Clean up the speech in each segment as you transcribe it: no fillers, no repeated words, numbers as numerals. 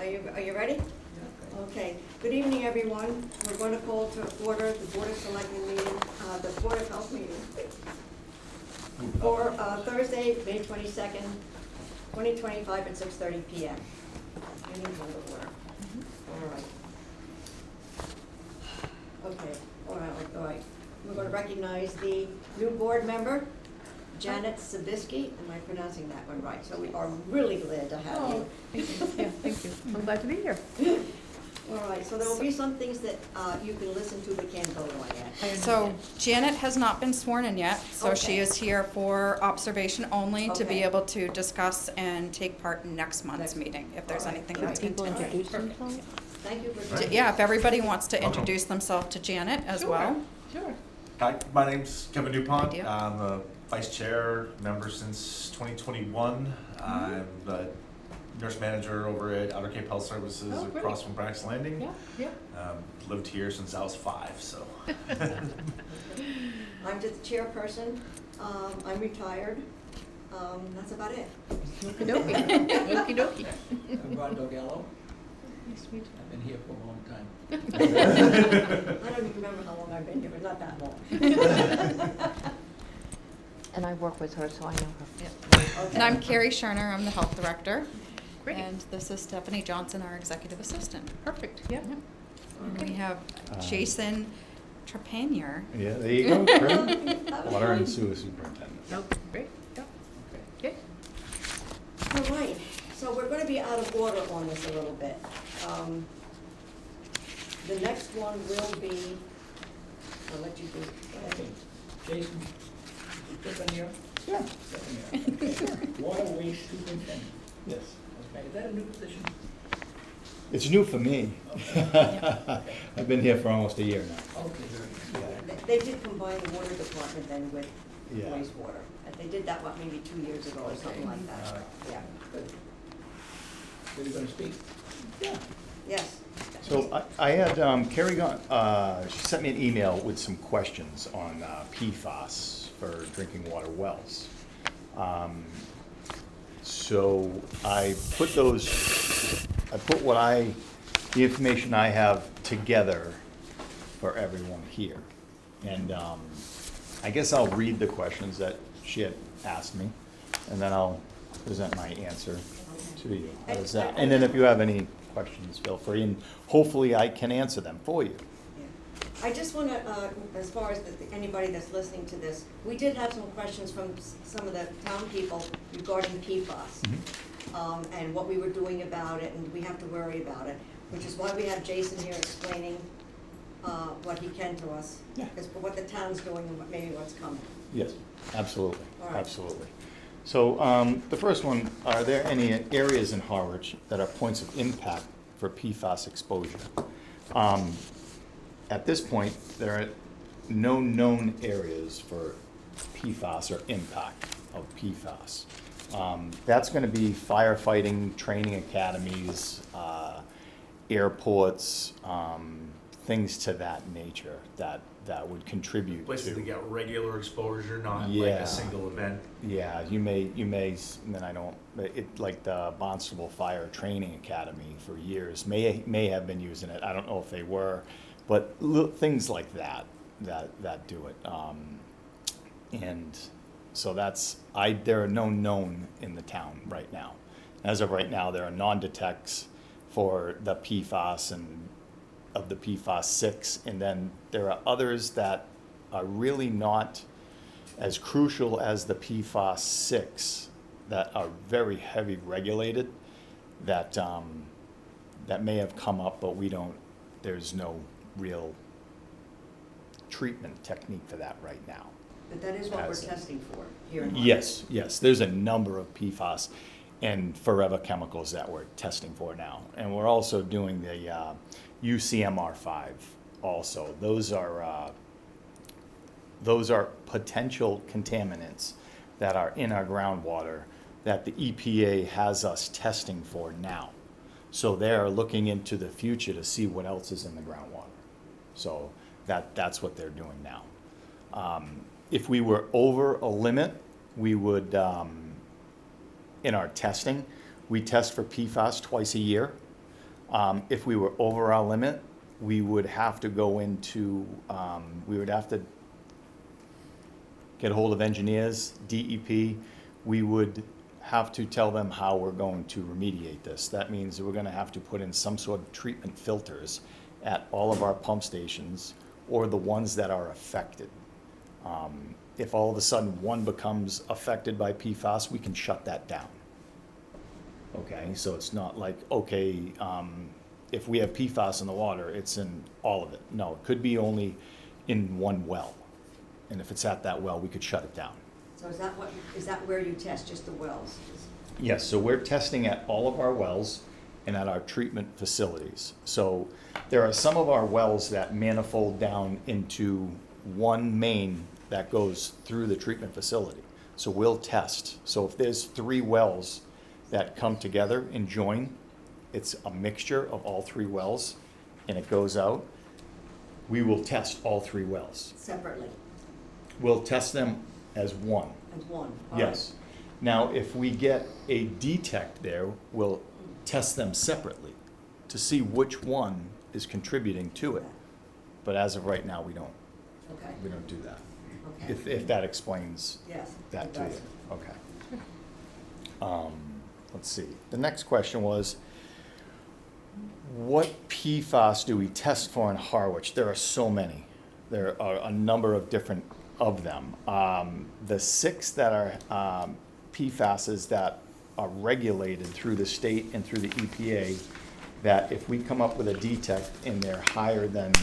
Are you ready? Okay. Good evening, everyone. We're going to call to order the Board of Selectmen meeting, the Board of Health meeting for Thursday, May 22nd, 2025 at 6:30 p.m. Meeting's on the order. All right. Okay. All right. We're going to recognize the new board member, Janet Sabisky. Am I pronouncing that one right? So we are really glad to have you. Yeah, thank you. I'm glad to be here. All right, so there will be some things that you can listen to but can't vote on yet. So Janet has not been sworn in yet, so she Okay. is here for observation only to be Okay. able to discuss and take part in next month's Next- meeting, if there's all right. anything Can that's People continuing. introduce themselves? Thank you for joining. Yeah, if everybody wants to introduce themselves to Janet as well. Sure. Hi, my name's Kevin DuPont. Idea. I'm a vice chair member since 2021. I'm the nurse manager over at Outer Cape Health Services Oh, great. across from Brax Landing. Yeah. Lived here since I was 5, so. I'm just the chairperson. I'm retired. That's about it. Okey-dokey. Okey-dokey. I'm Ron Dogello. Nice to meet you. I've been here for a long time. I don't even remember how long I've been here, but not that long. And I work with her, so I know her. Okay. And I'm Carrie Scherner, I'm the health director. Great. And this is Stephanie Johnson, our executive assistant. Perfect, yeah. And we have Jason Trepanier. Yeah, there you go, Kurt. That was Water and fun. sewer superintendent. Oh, great, yeah. Okay. All right, so we're going to be out of order on this a little bit. The next one will be, I'll let you do. Go ahead. Okay, Jason, Stephen here? Yeah. Stephen here, okay. Water waste superintendent, Yes. okay, is that a new position? It's new for me. I've been here for almost a year now. Okay, very good. They did combine the water department then with Yeah. wastewater. And they did that, what, maybe 2 years ago or something like that. All right. Yeah, Good. Are you gonna speak? Yeah. yes. So I had, Carrie she sent me an email with some questions on PFAS for drinking water wells. So I put the information I have together for everyone here. And I guess I'll read the questions that she had asked me, and then I'll present my answer to you. How's that? And then if you have any questions, feel free, and hopefully I can answer them for you. I just want to, as far as anybody that's listening to this, we did have some questions from some of the town people regarding PFAS. And what we were doing about it, and we have to worry about it, which is why we have Jason here explaining what he can to us. Yeah. Because for what the town's doing and maybe what's coming. Yes, absolutely, All right. absolutely. So the first one, are there any areas in Harwich that are points of impact for PFAS exposure? At this point, there are no known areas for PFAS or impact of PFAS. That's going to be firefighting, training academies, airports, things to that nature that would contribute Places to. to get regular exposure, not like Yeah. a single event. Yeah, you may, and then I don't, like the Barnstable Fire Training Academy for years may have been using it. I don't know if they were, but things like that do it. And so there are no known in the town right now. As of right now, there are non-detects for the PFAS and of the PFAS 6, and then there are others that are really not as crucial as the PFAS 6 that are very heavy regulated that may have come up, but there's no real treatment technique for that right now. But that is what we're As in- testing for here in Harwich. Yes, there's a number of PFAS and forever chemicals that we're testing for now. And we're also doing the UCMR5 also. Those are potential contaminants that are in our groundwater that the EPA has us testing for now. So they're looking into the future to see what else is in the groundwater. So that's what they're doing now. If we were over a limit, we would, in our testing, we test for PFAS twice a year. If we were over our limit, we would have to go into, we would have to get a hold of engineers, DEP. We would have to tell them how we're going to remediate this. That means we're gonna have to put in some sort of treatment filters at all of our pump stations or the ones that are affected. If all of a sudden one becomes affected by PFAS, we can shut that down. Okay, so it's not like, okay, if we have PFAS in the water, it's in all of it. No, it could be only in one well. And if it's at that well, we could shut it down. So is that where you test, just the wells? Yes, so we're testing at all of our wells and at our treatment facilities. So there are some of our wells that manifold down into one main that goes through the treatment facility. So we'll test. So if there's 3 wells that come together and join, it's a mixture of all 3 wells, and it goes out, we will test all 3 wells. Separately, We'll test them as one. as one? All Yes. Now, if we get a detect there, we'll test them separately to see which one is contributing to it. But as of right now, we don't right. Okay, do that. okay. If that explains Yes. that it to you. does. Okay. Let's see. The next question was, what PFAS do we test for in Harwich? There are so many. There are a number of different of them. The 6 that are PFASs that are regulated through the state and through the EPA, that if we come up with a detect and they're higher than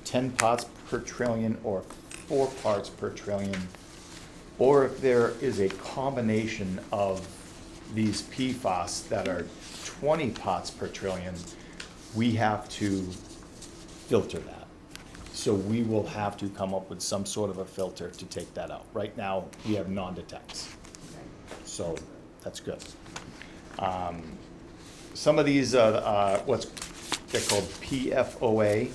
10 parts per trillion or 4 parts per trillion, or if there is a combination of these PFAS that are 20 parts per trillion, we have to filter that. So we will have to come up with some sort of a filter to take that out. Right now, we have non-detects, Okay. so that's good. Some of these are they're called PFOA,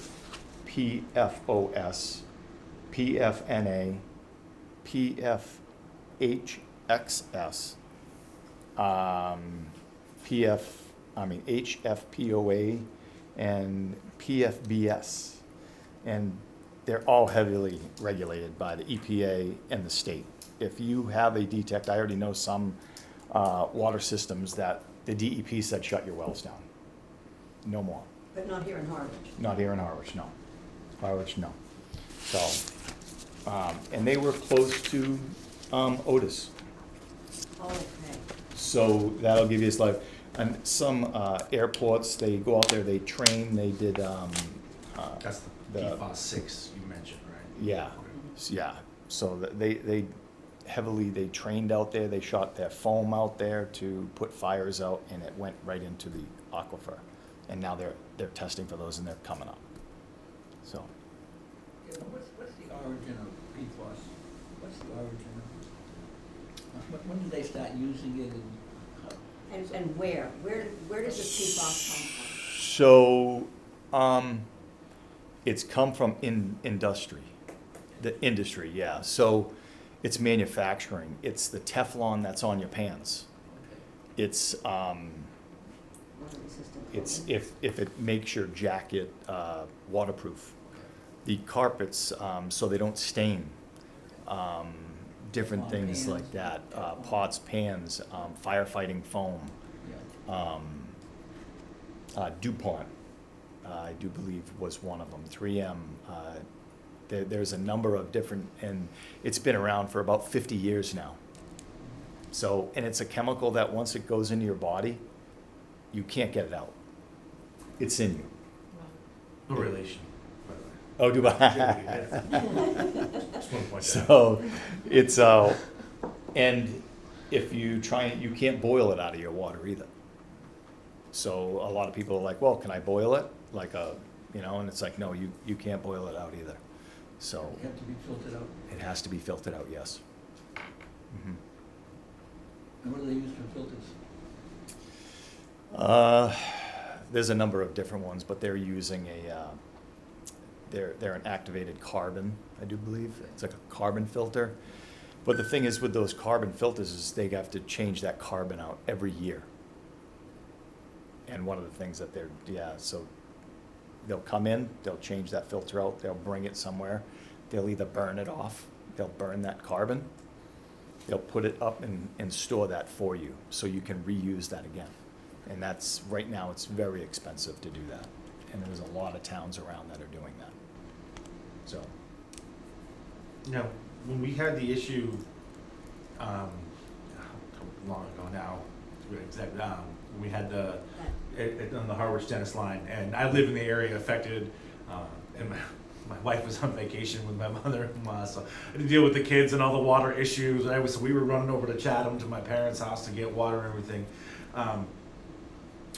PFOS, PFNA, PFHXS, HFPOA, and PFBS. And they're all heavily regulated by the EPA and the state. If you have a detect, I already know some water systems that the DEP said shut your wells down. No more. But not here in Harwich? Not here in Harwich, no. Harwich, no. So, and they were close to Otis. Okay. So that'll give you a slide. And some airports, they go out there, they train, they did, That's the PFAS 6 you mentioned, right? yeah, yeah. So they heavily, they trained out there, they shot their foam out there to put fires out, and it went right into the aquifer. And now they're testing for those, and they're coming up. So, Yeah, what's the origin of PFAS? What's the origin of, when did they start using it and how? And where? Where does this PFAS come from? so, it's come from industry, the industry, yeah. So it's manufacturing. It's the Teflon that's on your pans. It's Water-resistant if it makes your jacket waterproof. The carpets, so they don't stain. Different Teflon things pans. like that. Teflon. Pots, pans, firefighting foam. Yeah. DuPont, I do believe, was one of them. 3M. There's a number of different, and it's been around for about 50 years now. So, and it's a chemical that once it goes into your body, you can't get it out. It's in you. No relation, by the way. Oh, do I? Just want to point that out. So, it's, and if you try, you can't boil it out of your water either. So a lot of people are like, well, can I boil it? Like and it's like, no, you can't boil it out either. So It have to be filtered out. it has to be filtered out, yes. Mhm. And what do they use for filters? There's a number of different ones, but they're using they're an activated carbon, I do believe. It's like a carbon filter. But the thing is with those carbon filters is they have to change that carbon out every year. And one of the things that so they'll come in, they'll change that filter out, they'll bring it somewhere, they'll either burn it off, they'll burn that carbon, they'll put it up and store that for you, so you can reuse that again. And that's, right now, it's very expensive to do that. And there's a lot of towns around that are doing that. So, You know, when we had the issue, long ago now, to be exact, when we had on the Harwich Dennis line, and I live in the area affected, and my wife was on vacation with my mother-in-law, so I had to deal with the kids and all the water issues. So we were running over to Chatham to my parents' house to get water and everything.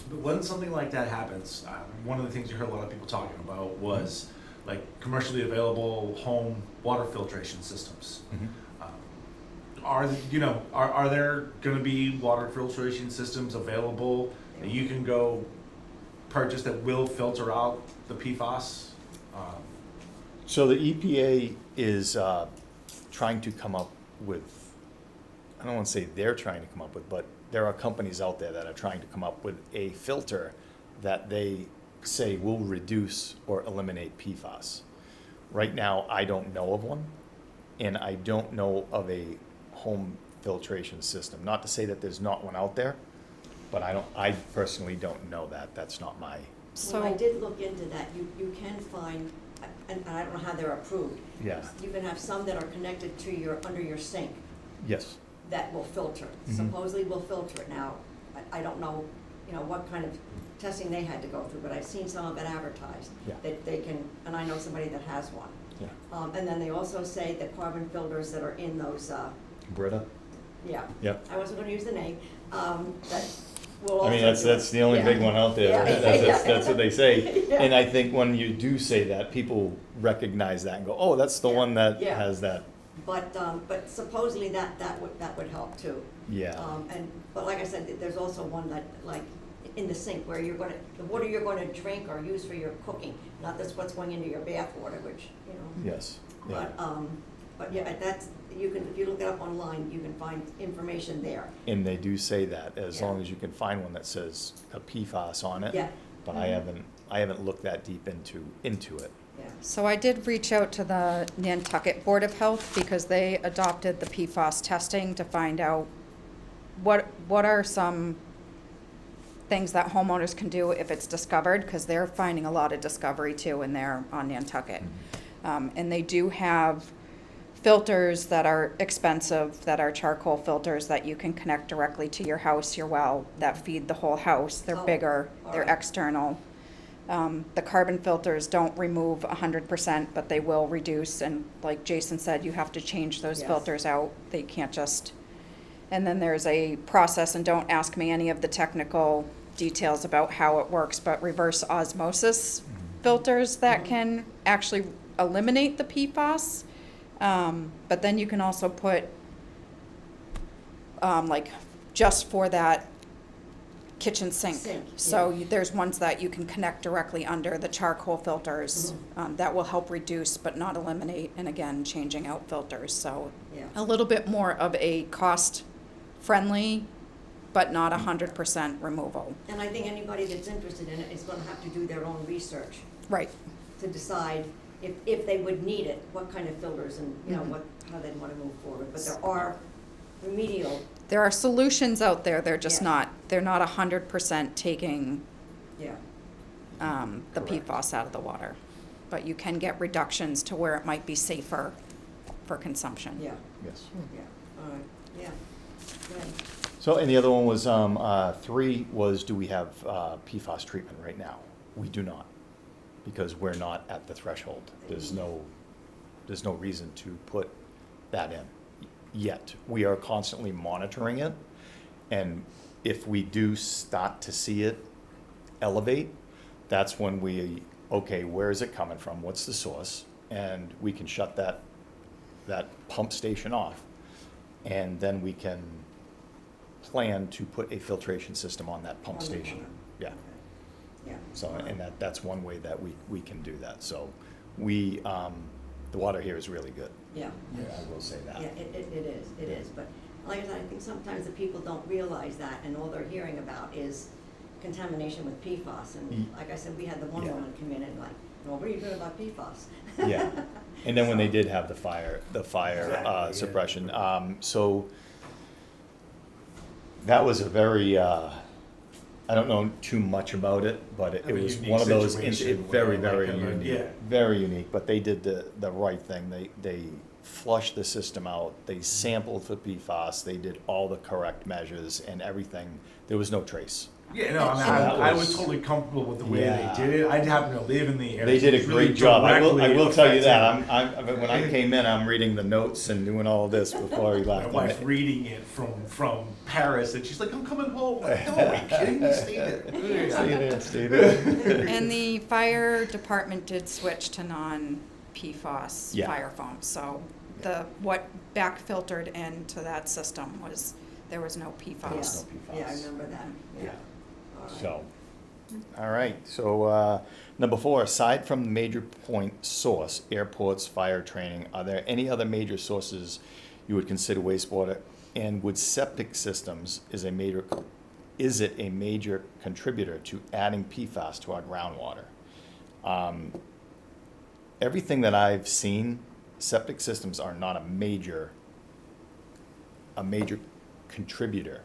But when something like that happens, one of the things you heard a lot of people talking about was like commercially available home water filtration systems. Are there going to be water filtration systems available that you can go purchase that will filter out the PFAS? so the EPA is trying to come up with, I don't want to say they're trying to come up with, but there are companies out there that are trying to come up with a filter that they say will reduce or eliminate PFAS. Right now, I don't know of one, and I don't know of a home filtration system. Not to say that there's not one out there, but I personally don't know that. That's not my. Well, I did look into that. You can find, and I don't know how they're approved. Yeah. You can have some that are connected to under your sink Yes. that will filter. Supposedly will filter it. Now, I don't know, what kind of testing they had to go through, but I've seen some of it advertised. Yeah. That they can, and I know somebody that has one. Yeah. And then they also say the carbon filters that are in those, Brita. yeah. Yep. I wasn't gonna use the name, that will also. I mean, that's the only Yeah. big one out there. Yeah. That's what they say. Yeah. And I think when you do say that, people recognize that and go, oh, that's the Yeah. one that Yeah. has that. But supposedly that would help too. Yeah. But like I said, there's also one that, like, in the sink where the water you're gonna drink or use for your cooking, not that's what's going into your bath water, which, Yes. Yeah. But yeah, if you look it up online, you can find information there. And they do say that, as Yeah. long as you can find one that says a PFAS on it. Yeah. But I haven't looked that deep into it. Yeah. So I did reach out to the Nantucket Board of Health because they adopted the PFAS testing to find out what are some things that homeowners can do if it's discovered, because they're finding a lot of discovery too in there on Nantucket. And they do have filters that are expensive, that are charcoal filters that you can connect directly to your house, your well, that feed the whole house. They're Oh, bigger, they're alright. external. The carbon filters don't remove 100%, but they will reduce, and like Jason said, you have to change those Yes. filters out. They can't just, and then there's a process, and don't ask me any of the technical details about how it works, but reverse osmosis filters that can actually eliminate the PFAS. But then you can also put, like, just for that kitchen sink. So there's ones that you can connect directly under the charcoal filters, that will help reduce but not eliminate, and again, changing out filters. So Yeah. a little bit more of a cost-friendly, but not 100% removal. And I think anybody that's interested in it is gonna have to do their own research Right. to decide if they would need it, what kind of filters and, how they'd wanna move forward. But there are remedial, There are solutions out there, they're just Yeah. they're not 100% taking yeah. the Correct. PFAS out of the water. But you can get reductions to where it might be safer for consumption. Yeah, Yes. yeah, all right, yeah. Good. So, and the other one was, 3 was, do we have PFAS treatment right now? We do not, because we're not at the threshold. There's no reason to put that in yet. We are constantly monitoring it, and if we do start to see it elevate, that's when where is it coming from? What's the source? And we can shut that pump station off, and then we can plan to put a filtration system on that pump On the station. pump. Yeah. Okay. Yeah. So, and that's one way that we can do that. So the water here is really good. Yeah. I will say that. Yeah, it is, but like I said, I think sometimes the people don't realize that, and all they're hearing about is, contamination with PFAS, and like I said, we had the one Yeah. woman come in and like, well, what are you doing about PFAS? Yeah. And then when they So- did have the fire Exactly, yeah. suppression, so that was a very, I don't know too much about it, but it Kind of a was unique one of those, situation very, where, very like, unique, yeah. very unique, but they did the right thing. They flushed the system out, they sampled for PFAS, they did all the correct measures and everything. There was no trace. Yeah, no, I mean, So that I was was- totally comfortable with the way Yeah. they did it. I happen to live in the area. They so did it's a really great job. I will directly tell you that. affecting When I came in, I'm reading the notes and doing all of this before he my left. wife reading it from Paris, and she's like, "I'm coming home." I'm like, no, are you kidding me? Stay there. Stay there. And the fire department did switch to non-PFAS Yeah. fire foam, so what back filtered into that system was, there was no PFAS. was no Yeah, I PFAS. remember that, yeah. Yeah. All right. So, all right, so, number 4, aside from the major point source, airports, fire training, are there any other major sources you would consider wastewater? And would septic systems is it a major contributor to adding PFAS to our groundwater? Everything that I've seen, septic systems are not a major contributor.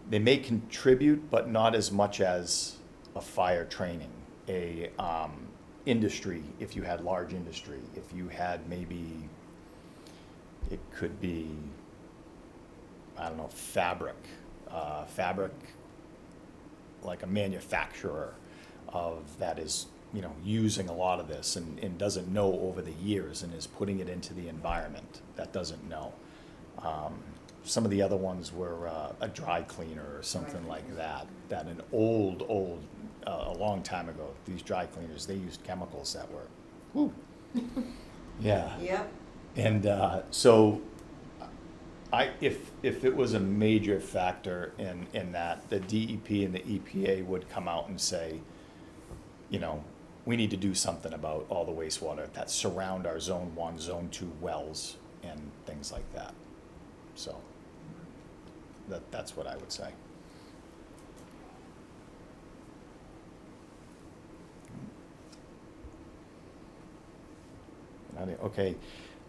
They may contribute, but not as much as a fire training, a industry, if you had large industry, if you had maybe, it could be, I don't know, fabric, like a manufacturer of that is, using a lot of this and doesn't know over the years and is putting it into the environment that doesn't know. Some of the other ones were a dry cleaner or something like that an a long time ago, these dry cleaners, they used chemicals that were, whew. Yeah. Yep, And so, if it was a major factor in that, the DEP and the EPA would come out and say, we need to do something about all the wastewater that surround our Zone 1, Zone 2 wells and things like that. So, that's what I would say. Okay,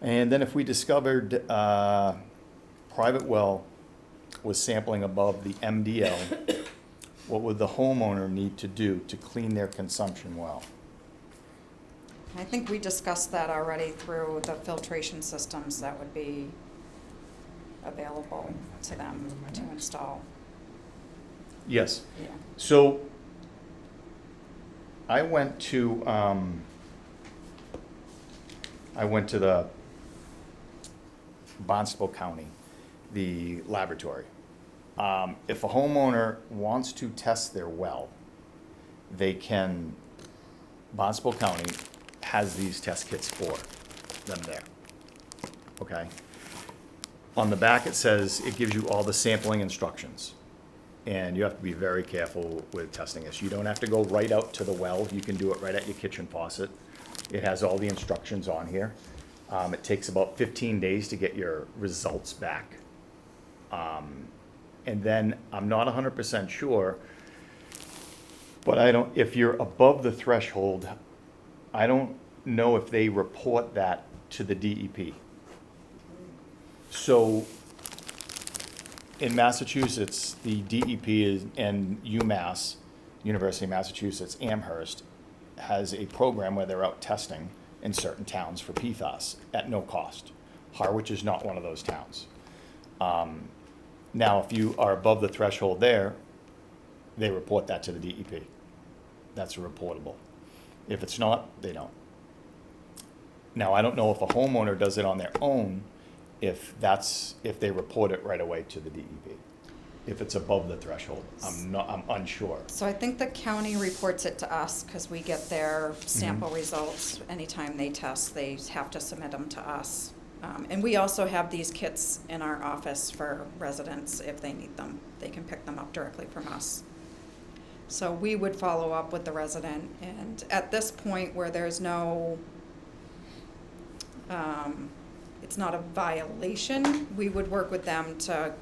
and then if we discovered private well was sampling above the MDL, what would the homeowner need to do to clean their consumption well? I think we discussed that already through the filtration systems that would be available to them to install. Yes. Yeah. So I went to the Barnstable County, the laboratory. If a homeowner wants to test their well, they can, Barnstable County has these test kits for them there, okay? On the back, it says, it gives you all the sampling instructions. And you have to be very careful with testing this. You don't have to go right out to the well. You can do it right at your kitchen faucet. It has all the instructions on here. It takes about 15 days to get your results back. And then, I'm not 100% sure, but if you're above the threshold, I don't know if they report that to the DEP. So, in Massachusetts, the DEP and UMass, University of Massachusetts, Amherst, has a program where they're out testing in certain towns for PFAS at no cost. Harwich is not one of those towns. Now, if you are above the threshold there, they report that to the DEP. That's reportable. If it's not, they don't. Now, I don't know if a homeowner does it on their own, if they report it right away to the DEP. If it's above the threshold, I'm unsure. So I think the county reports it to us because we get their sample results. Anytime they test, they have to submit them to us. And we also have these kits in our office for residents if they need them. They can pick them up directly from us. So we would follow up with the resident, and at this point where there's no, it's not a violation, we would work with them to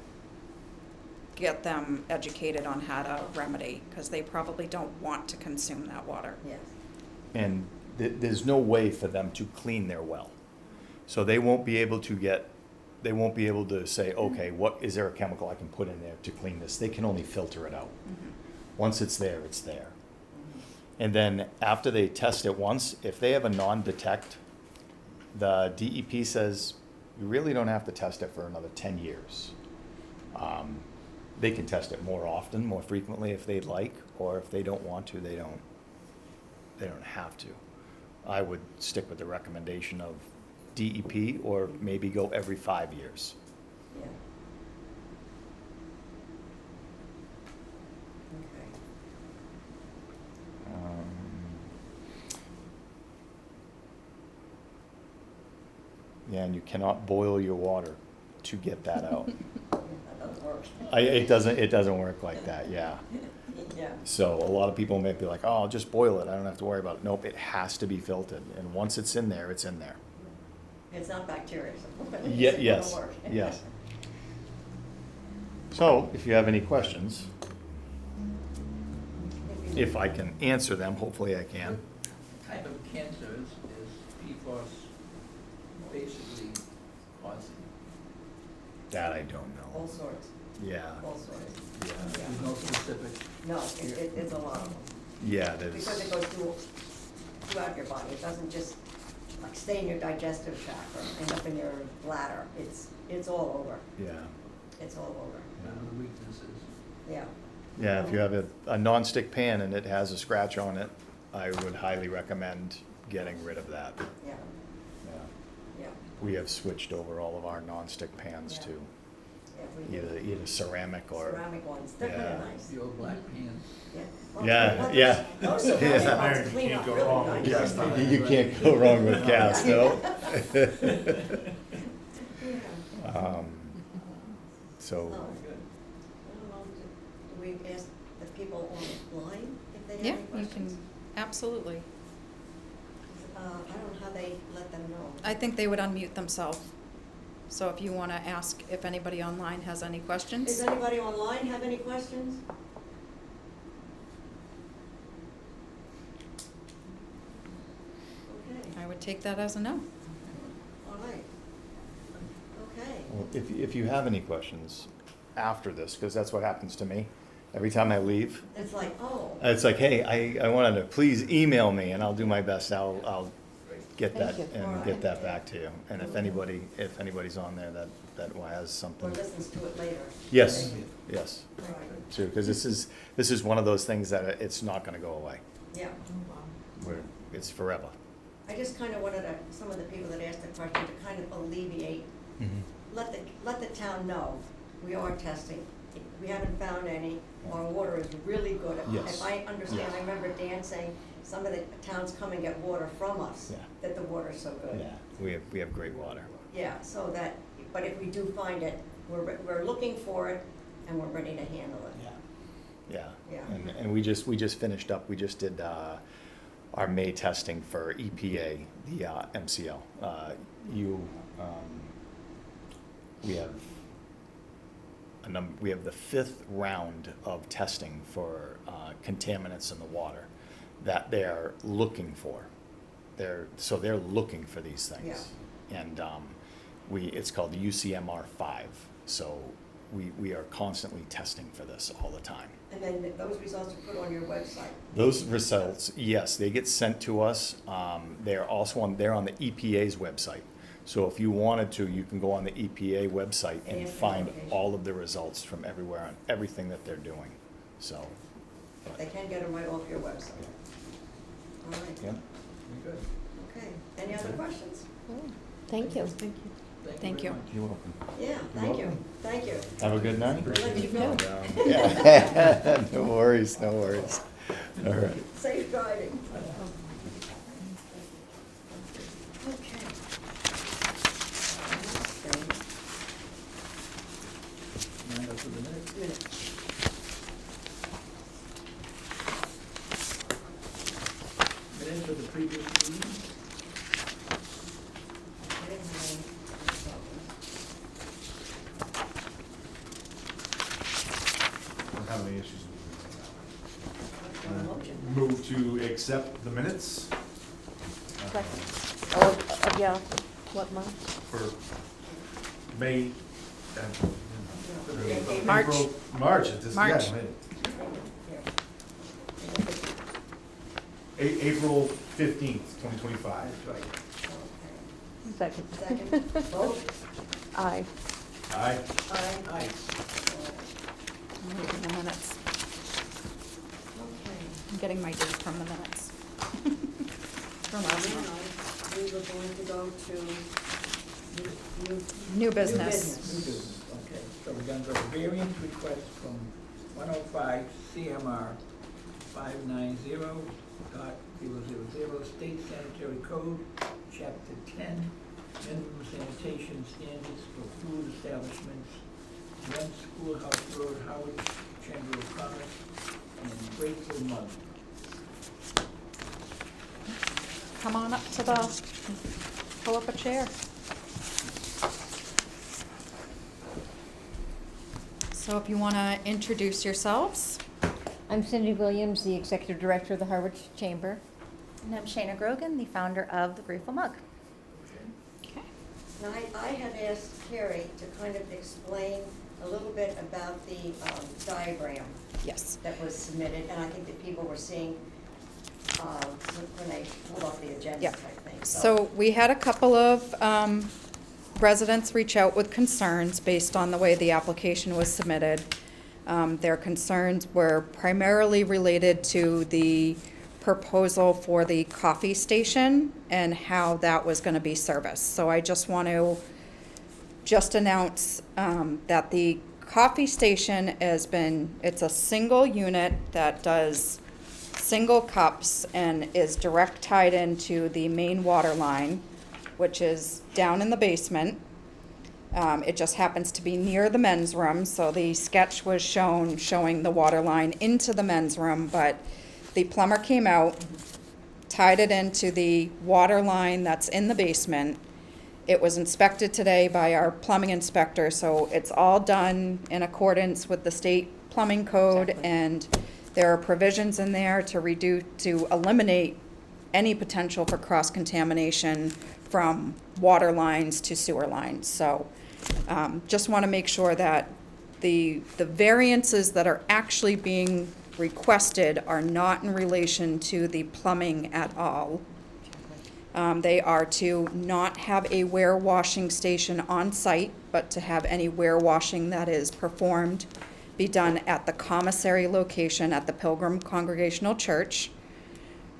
get them educated on how to remedy, because they probably don't want to consume that water. Yes. And there's no way for them to clean their well. So they won't be able to say, okay, what, is there a chemical I can put in there to clean this? They can only filter it out. Once it's there, it's there. And then after they test it once, if they have a non-detect, the DEP says, you really don't have to test it for another 10 years. They can test it more often, more frequently if they'd like, or if they don't want to, they don't have to. I would stick with the recommendation of DEP, or maybe go every 5 years. Yeah. Okay. Yeah, and you cannot boil your water to get that out. That doesn't work. It doesn't work like that, yeah. Yeah. So a lot of people may be like, oh, I'll just boil it, I don't have to worry about it. Nope, it has to be filtered, and once it's in there, it's in there. It's not bacteria, so Yeah, it's yes, gonna work. yes. So, if you have any questions, if I can answer them, hopefully I can. What type of cancer is PFAS basically causing? That I don't All know. sorts, Yeah, all sorts. yeah, There's no specific. No, it's a lot of them. yeah, Because it there's, goes throughout your body. It doesn't just like stay in your digestive tract or end up in your bladder. It's all over. yeah. It's all over. One of the weaknesses. Yeah. Yeah, if you have a non-stick pan and it has a scratch on it, I would highly recommend getting rid of that. Yeah. Yeah. Yeah. We have switched over all of our non-stick pans Yeah. to Yeah. We either ceramic or. ceramic ones. They're Yeah. kind of nice. The old black pans. Yeah. Well, Yeah, well, yeah. Those ceramic Yeah. ones Iron, clean can't up go really wrong nice. with cast iron. You can't go wrong with cast, no? Yeah. So, Oh. I don't know, do we ask the people online if they have Yeah, any you questions? can, absolutely. I don't know how they let them know. I think they would unmute themselves. So if you want to ask if anybody online has any Does questions. anybody online have any questions? Okay, I would take that as a no. all right. Okay. well, if you have any questions after this, because that's what happens to me, every time I leave, It's like, oh, it's like, hey, I wanted to, please email me, and I'll do my best, I'll get that, Thank you. and get that back to you. And if anybody's on there that has or something. listens to it later. Yes, yes, All right, too, because this is one of those things that it's not gonna go away. yeah. It's forever. I just kind of wanted some of the people that asked the question to kind of alleviate, let the town know, we are testing. We haven't found any, our water is really good. Yes. If I understand, I remember Dan saying, some of the towns come and get water from us, Yeah. that the water's so good. Yeah, we have great water. Yeah, so that, but if we do find it, we're looking for it, and we're ready to handle it. Yeah. Yeah. And we just finished up, we just did our May testing for EPA, the MCL. We have the 5th round of testing for contaminants in the water that they're looking for. They're looking for these things. Yeah. And it's called UCMR 5. So we are constantly testing for this all the time. And then those results are put on your website. Those results, yes, they get sent to us. They're on the EPA's website. So if you wanted to, you can go on the EPA website and And find location. all of the results from everywhere on everything that they're doing. So, They can get them right off your website. All right, yeah. Very good. okay. Any other questions? Thank you. Thank you. Thank you. very much. You're welcome. Yeah, thank you, thank you. Have a good night. We'll let you go. Yeah. No worries, no worries. All right. Safe driving. Okay. Now for the minutes. Minutes. Minutes of the previous meeting. I didn't have any problems. Move to accept the minutes Yeah, what month? for May, March. March, it is, yeah, March. May. April 15th, 2025. That's right. Second. Second, vote, Aye. Aye. aye. Aye. I'm reading the minutes. Okay. I'm getting my dates from the minutes. From last month. Now, we were going to go to New business. New business. New business, okay. So we're gonna go to variance request from 105 CMR 590.000 State Sanitary Code, Chapter 10, minimum sanitation standards for food establishments, 1 Schoolhouse Road, Harwich, Chamber of Commerce, and Grateful Mug. Come on up to the, pull up a chair. So if you want to introduce yourselves. I'm Cindy Williams, the Executive Director of the Harwich Chamber. And I'm Shayna Grogan, the founder of the Grateful Mug. Okay. Now, I had asked Carrie to kind of explain a little bit about the diagram Yes. that was submitted, and I think that people were seeing, when they pulled off the agenda Yeah. type thing. So we had a couple of residents reach out with concerns based on the way the application was submitted. Their concerns were primarily related to the proposal for the coffee station and how that was going to be serviced. So I just want to announce that the coffee station it's a single unit that does single cups and is direct tied into the main water line, which is down in the basement. It just happens to be near the men's room, so the sketch was showing the water line into the men's room, but the plumber came out, tied it into the water line that's in the basement. It was inspected today by our plumbing inspector, so it's all done in accordance with the state plumbing code, Exactly. and there are provisions in there to eliminate any potential for cross-contamination from water lines to sewer lines. So just want to make sure that the variances that are actually being requested are not in relation to the plumbing at all. They are to not have a warewashing station on site, but to have any warewashing that is performed be done at the commissary location at the Pilgrim Congregational Church.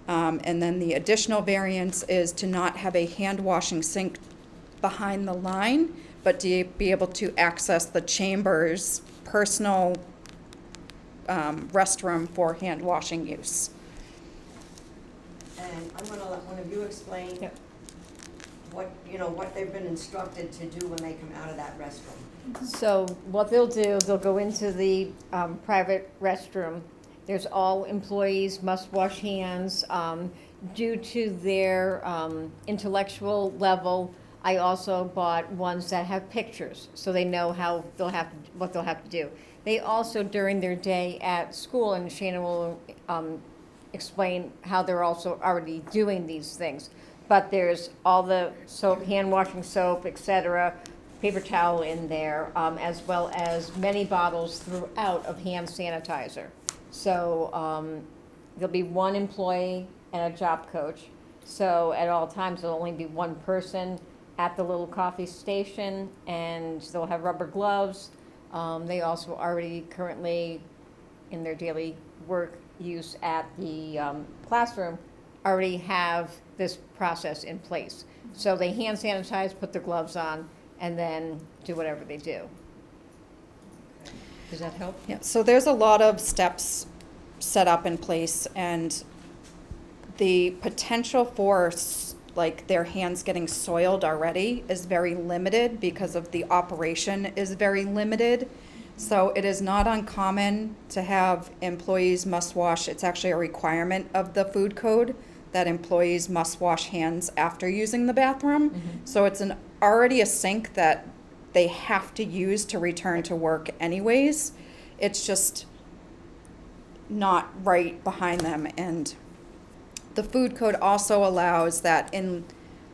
And then the additional variance is to not have a hand washing sink behind the line, but to be able to access the chamber's personal restroom for hand washing use. And I'm gonna let one of you explain Yep. what they've been instructed to do when they come out of that restroom. So what they'll do, they'll go into the private restroom. There's all employees must wash hands. Due to their intellectual level, I also bought ones that have pictures, so they know how what they'll have to do. They also, during their day at school, and Shannon will explain how they're also already doing these things. But there's all the soap, hand washing soap, etc., paper towel in there, as well as many bottles throughout of hand sanitizer. So there'll be one employee and a job coach. So at all times, there'll only be one person at the little coffee station, and they'll have rubber gloves. They also already currently, in their daily work use at the classroom, already have this process in place. So they hand sanitize, put their gloves on, and then do whatever they do. Does that help? Yeah, so there's a lot of steps set up in place, and the potential for their hands getting soiled already is very limited because of the operation is very limited. So it is not uncommon to have employees must wash. It's actually a requirement of the food code that employees must wash hands after using the bathroom. Mm-hmm. So it's already a sink that they have to use to return to work anyways. It's just, not right behind them. And the food code also allows that in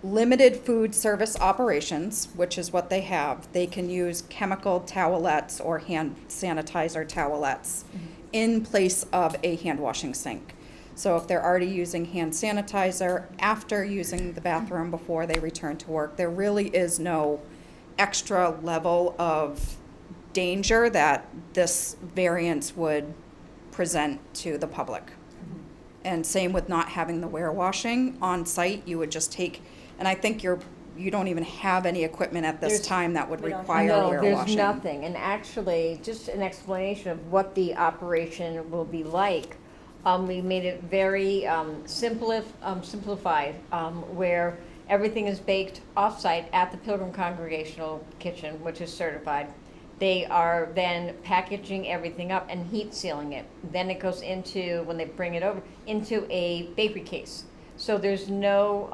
limited food service operations, which is what they have, they can use chemical towelettes or hand sanitizer towelettes in place of a hand washing sink. So if they're already using hand sanitizer after using the bathroom before they return to work, there really is no extra level of danger that this variance would present to the public. And same with not having the warewashing on site, you would just take, and I think you don't even have any equipment at this There's- time that would we don't require No, warewashing. there's nothing, and actually, just an explanation of what the operation will be like. We made it very simplified, where everything is baked off-site at the Pilgrim Congregational Kitchen, which is certified. They are then packaging everything up and heat sealing it. Then it goes into, when they bring it over, into a bakery case. So there's no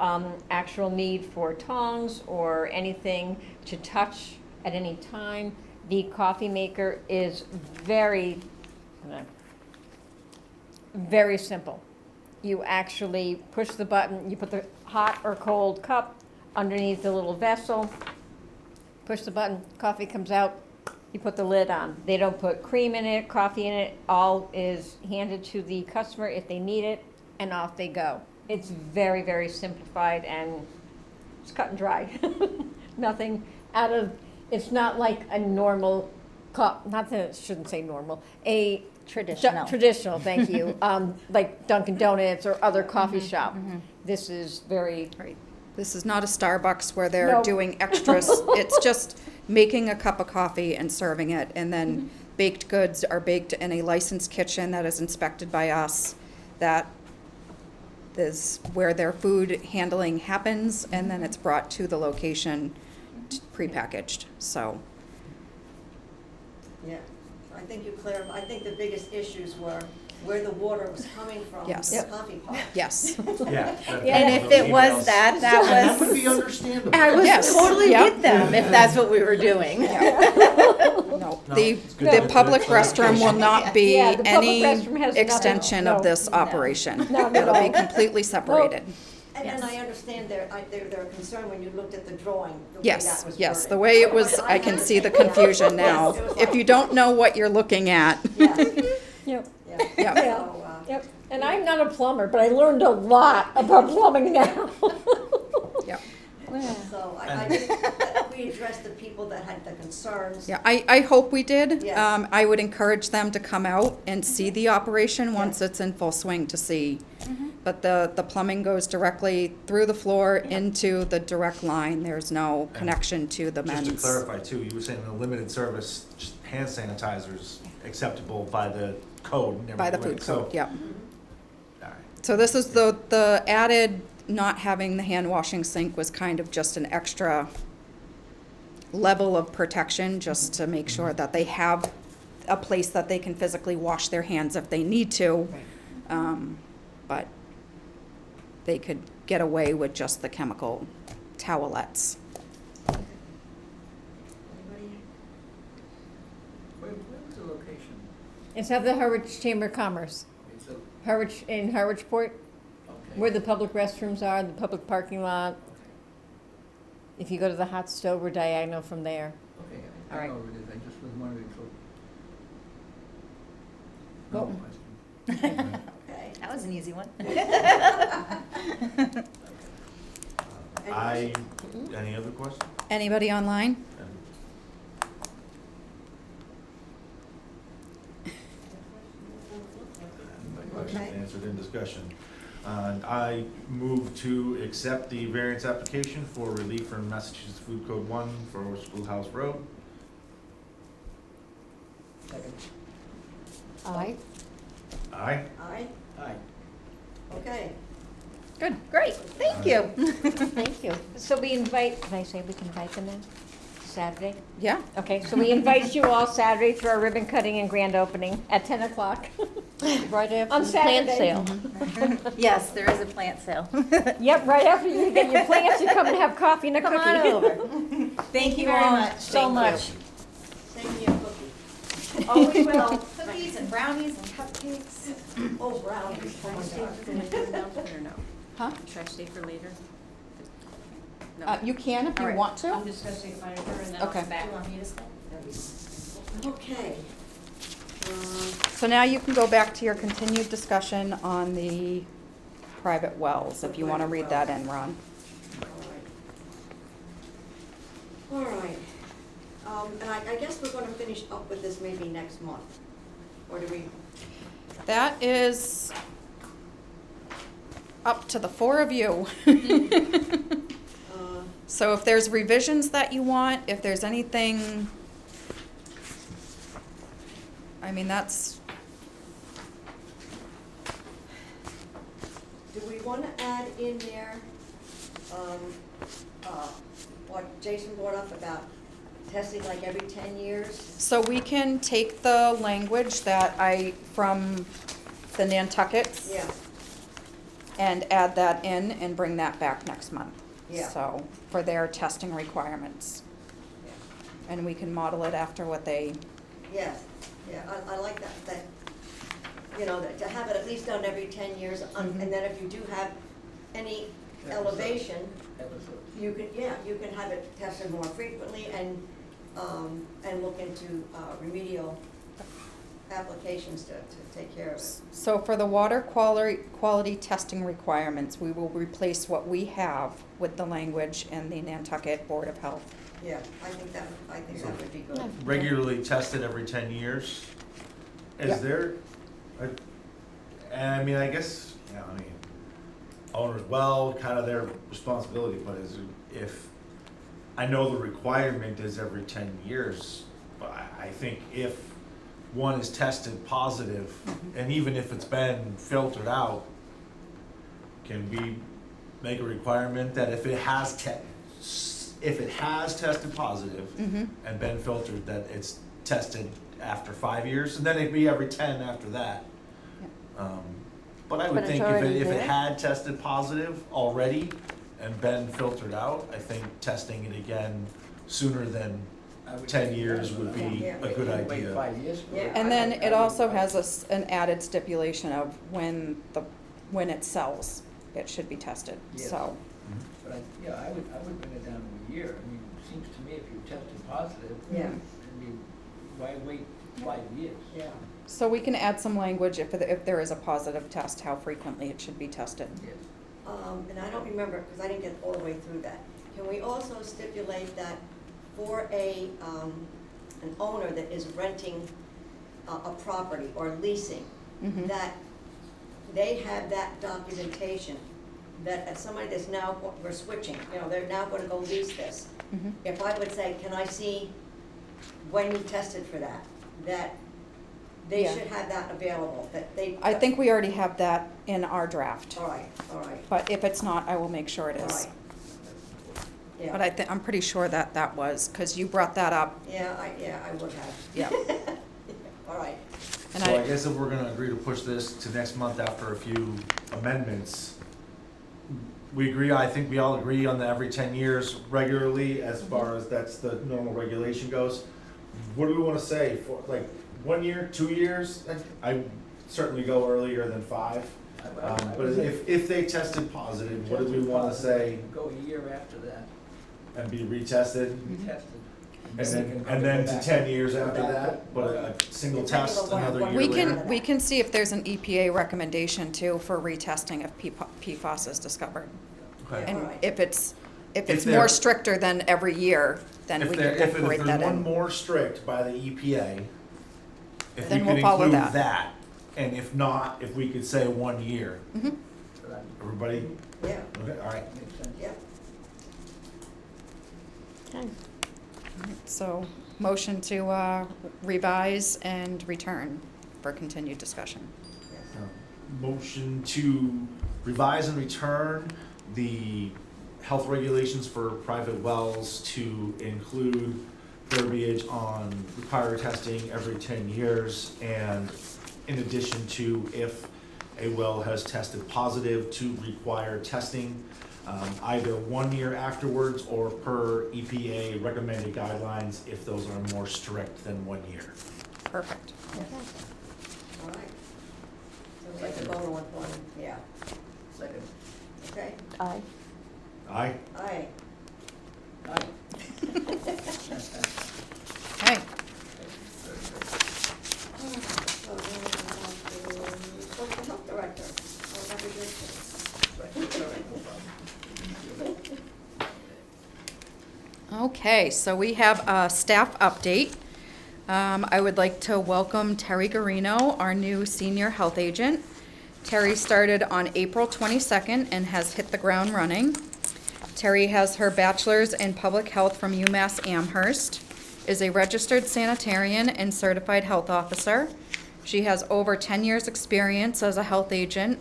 actual need for tongs or anything to touch at any time. The coffee maker is very simple. You actually push the button, you put the hot or cold cup underneath the little vessel, push the button, coffee comes out, you put the lid on. They don't put cream in it, coffee in it, all is handed to the customer if they need it, and off they go. It's very, very simplified and it's cut and dry. Nothing out of, it's not like a normal cup, not that, I shouldn't say normal, a Traditional. Traditional, thank you. Like Dunkin' Donuts or other coffee shop. This is very, Right. This is not a Starbucks where they're No. doing extras. It's just making a cup of coffee and serving it. And then baked goods are baked in a licensed kitchen that is inspected by us. That is where their food handling happens, and then it's brought to the location prepackaged. So, Yeah, I think you clarified, I think the biggest issues were where the water was coming from, Yes. the Yep. coffee pot. yes. Yeah. And if it was that That would was, be understandable. I was Yes. totally Yep. with them if that's what we were doing. No, No, the, it's good. the Good public clarification. restroom will not be Yeah, the public any restroom has nothing. extension No, of this no. operation. Not at It'll be all. completely separated. And I understand their concern when you looked at the drawing, the way Yes, that was yes, worded. the way it was, But I can see the understand. confusion now. Yes, it was If like- you don't know what you're looking at, Yes, yep, yeah. Yep. Yeah. So, yep. And I'm not a plumber, but I learned a lot about plumbing now. yep. So I just, we addressed the people that had the concerns. Yeah, I hope we did. Yes. I would encourage them to come out and see the operation once it's in full swing to see. But the plumbing goes directly through the floor into the direct line. There's no connection to the Just to men's. clarify too, you were saying in a limited service, just hand sanitizers acceptable by the code and everything. By the right? food So- code, yep. All right. So this is the added, not having the hand washing sink was kind of just an extra level of protection, just to make sure that they have a place that they can physically wash their hands if they need to. But they could get away with just the chemical towelettes. Anybody? Where was the location? It's at the Harwich Chamber of Commerce, It's a, Harwich, in Harwich Port, okay. where the public restrooms are, the public parking lot. If you go to the hot stove, we're diagonal from there. Okay, All I right. know where it is, I just was wondering, so. Well- No question. Okay. that was an easy one. Any other questions? Anybody online? Question Okay. answered in discussion. I move to accept the variance application for relief from Massachusetts Food Code 1 for Schoolhouse Road. Second. Aye. Aye. Aye, Aye. okay. Good, great, thank you. Thank you. So we invite, can I say we can invite them in Saturday? Yeah. Okay, so we invite you all Saturday for our ribbon cutting and grand opening at 10 o'clock. Right after On the plant Saturday. sale. Yes, there is a plant sale. Yep, right after you get your plants, you come and have coffee and a Come cookie. on over. Thank you very all much. so Thank you. much. Send me a cookie. Oh, we will. Cookies and brownies and cupcakes. Oh, brownies, oh my God. Huh? Should I stay for later? You can if All you right. want to. I'm just gonna say mine over and then Okay. I'll come back. Do you want me to stay? Okay. So now you can go back to your continued discussion on the private wells, if you want to read that in, Ron. All right. And I guess we're gonna finish up with this maybe next month, or do we? That is up to the four of you. So if there's revisions that you want, if there's anything, I mean, that's, Do we wanna add in there, what Jason brought up about testing like every 10 years? so we can take the language from the Nantuckets Yeah, and add that in and bring that back next month. Yeah. So, for their testing requirements. And we can model it after what they, yeah, I like that, you know, that to have it at least done every 10 years, and then if you do have any elevation, you can have it tested more frequently and look into remedial applications to take care of it. so for the water quality testing requirements, we will replace what we have with the language in the Nantucket Board of Health. Yeah, I think that would be good. Regularly tested every 10 years. Yeah. Is there, and I mean, I guess, owners, well, kind of their responsibility, but if, I know the requirement is every 10 years, but I think if one is tested positive, and even if it's been filtered out, can we make a requirement that if it has tested positive and been filtered, that it's tested after 5 years, and then it'd be every 10 after that? But I would But it's think already if it there? had tested positive already and been filtered out, I think testing it again sooner than 10 years would be Yeah. a good Wait idea. 5 years for it. Yeah. And then it also has an added stipulation of when it sells, it should be tested, Yes. so. But I would bring it down to a year. I mean, it seems to me if you tested positive, Yeah, I mean, why wait 5 years? yeah. So we can add some language if there is a positive test, how frequently it should be tested. Yes. And I don't remember, because I didn't get all the way through that. Can we also stipulate that for an owner that is renting a property or leasing, Mhm. that they have that documentation, that as somebody that's now, we're switching, they're now gonna go lease this. Mhm. If I would say, can I see when you tested for that, that they Yeah. should have that available, that they. I think we already have that in our draft, All right, but if it's not, I will make sure it all is. right. Yeah. But I'm pretty sure that was, because you brought that up, Yeah, I would have. yeah. All right. And So I guess if we're gonna agree to push this to next month after a few amendments, we agree, I think we all agree on the every 10 years regularly, as far as that's the normal regulation goes. What do we wanna say, for, like, 1 year, 2 years? I certainly go earlier than 5. But if they tested positive, what do we wanna say, Go a year after that, and be retested? retested. And then to 10 years after that, but a single Depending test on what- another what year we later? can see if there's an EPA recommendation too for retesting if PFAS is discovered. Okay. And Alright. if it's If more they're- stricter than every year, then we can If incorporate that there's one in. more strict by the EPA, if we Then we'll could follow include that. that, and if not, if we could say 1 year, Mhm. everybody, Yeah, okay, all right. Makes sense. yeah. Okay. So, motion to revise and return for continued discussion. Yes. Motion to revise and return the health regulations for private wells to include verbiage on required testing every 10 years, and in addition to if a well has tested positive, to require testing either 1 year afterwards or per EPA recommended guidelines if those are more strict than 1 year. Perfect. vote on one, yeah, Second. okay? Aye. Aye. Aye. Aye. Okay. So then we're on to social health director. Oh, that was your turn. Second. All right, no problem. Okay, so we have a staff update. I would like to welcome Terry Garino, our new senior health agent. Terry started on April 22nd and has hit the ground running. Terry has her bachelor's in public health from UMass Amherst, is a registered sanitarian and certified health officer. She has over 10 years' experience as a health agent.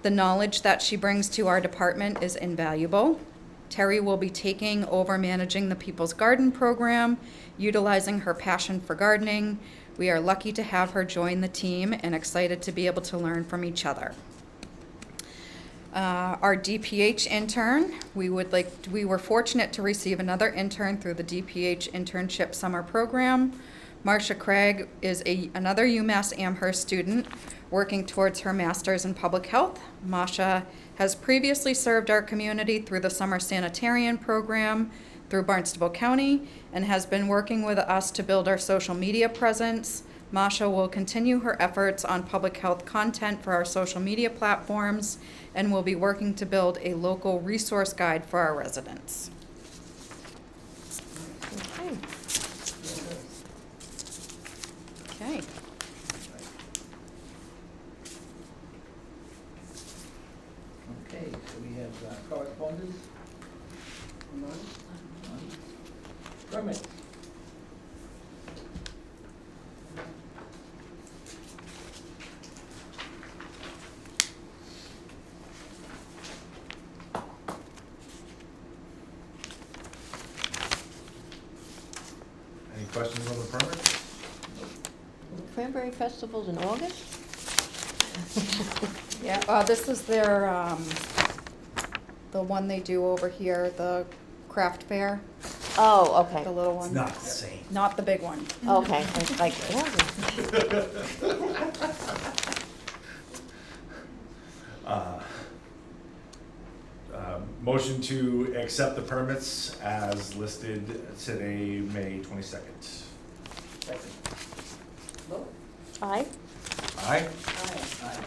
The knowledge that she brings to our department is invaluable. Terry will be taking over managing the People's Garden program, utilizing her passion for gardening. We are lucky to have her join the team and excited to be able to learn from each other. Our DPH intern, we were fortunate to receive another intern through the DPH internship summer program. Marcia Craig is another UMass Amherst student working towards her master's in public health. Masha has previously served our community through the summer sanitarian program through Barnstable County and has been working with us to build our social media presence. Masha will continue her efforts on public health content for our social media platforms and will be working to build a local resource guide for our residents. Okay. Okay. Okay, so we have correspondence. None. Permits. Any questions on the permit? Cranberry Festival's in August? Yeah, this is their, the one they do over here, the craft fair, Oh, okay. the little It's one. not the same. Not the big one. Okay, it's like August. Motion to accept the permits as listed today, May 22nd. Second. Vote. Aye. Aye? Aye. Aye.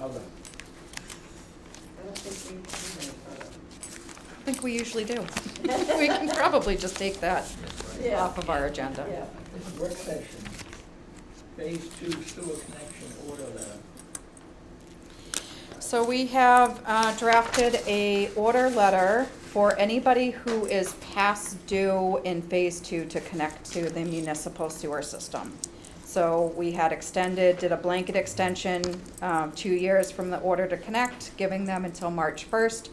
Other. I don't think we can do any further. I think we usually do. We can probably just take that Yeah. off of our agenda. Yeah. Work session. Phase 2 sewer connection order letter. So we have drafted a order letter for anybody who is past due in phase 2 to connect to the municipal sewer system. So we had did a blanket extension, 2 years from the order to connect, giving them until March 1st,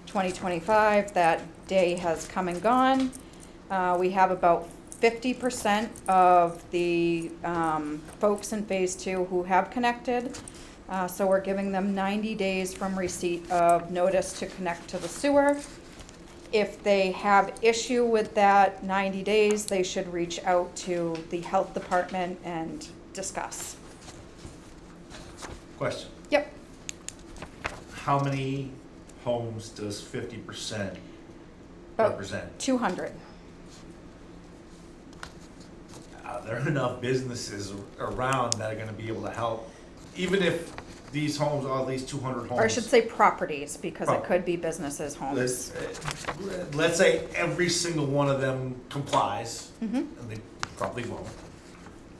2025. That day has come and gone. We have about 50% of the folks in phase 2 who have connected. So we're giving them 90 days from receipt of notice to connect to the sewer. If they have issue with that 90 days, they should reach out to the health department and discuss. Question. Yep. How many homes does 50% About represent? 200. Are there enough businesses around that are gonna be able to help, even if these homes are at least 200 homes? Or I should say properties, because it Property. could be businesses, homes. Let's say every single one of them complies, Mhm. and they probably won't.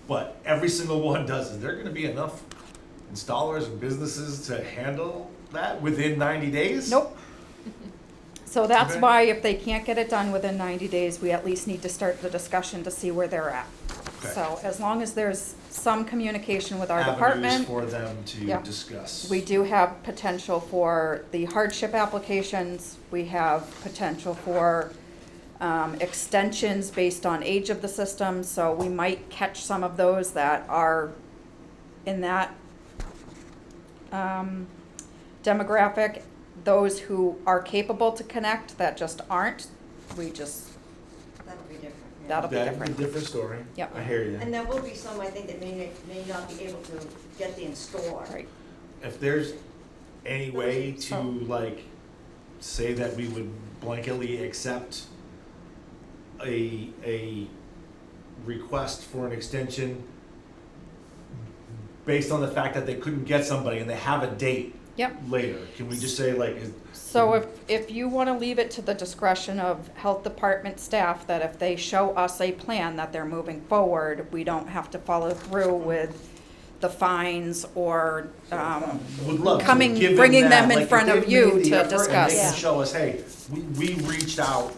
But every single one does. Is there gonna be enough installers and businesses to handle that within 90 days? Nope. So that's Okay. why if they can't get it done within 90 days, we at least need to start the discussion to see where they're at. Okay. So as long as there's some communication with our Avenues department, for them to Yeah. discuss. we do have potential for the hardship applications. We have potential for extensions based on age of the system, so we might catch some of those that are in that demographic. Those who are capable to connect that just aren't, we just, That'll be different, yeah. that'll be That'd different. a different story. Yep. I hear you. And there will be some, I think, that may not be able to get the in-store. Right. If there's any way to Oh. like say that we would blanketly accept a request for an extension based on the fact that they couldn't get somebody and they have a date Yep. later, can we just say like, So if you want to leave it to the discretion of health department staff, that if they show us a plan that they're moving forward, we don't have to follow through with the fines or, would love to coming- give bringing that, them in like, if front of they've you made the to effort and discuss. they Yeah. can show us, hey, we reached out,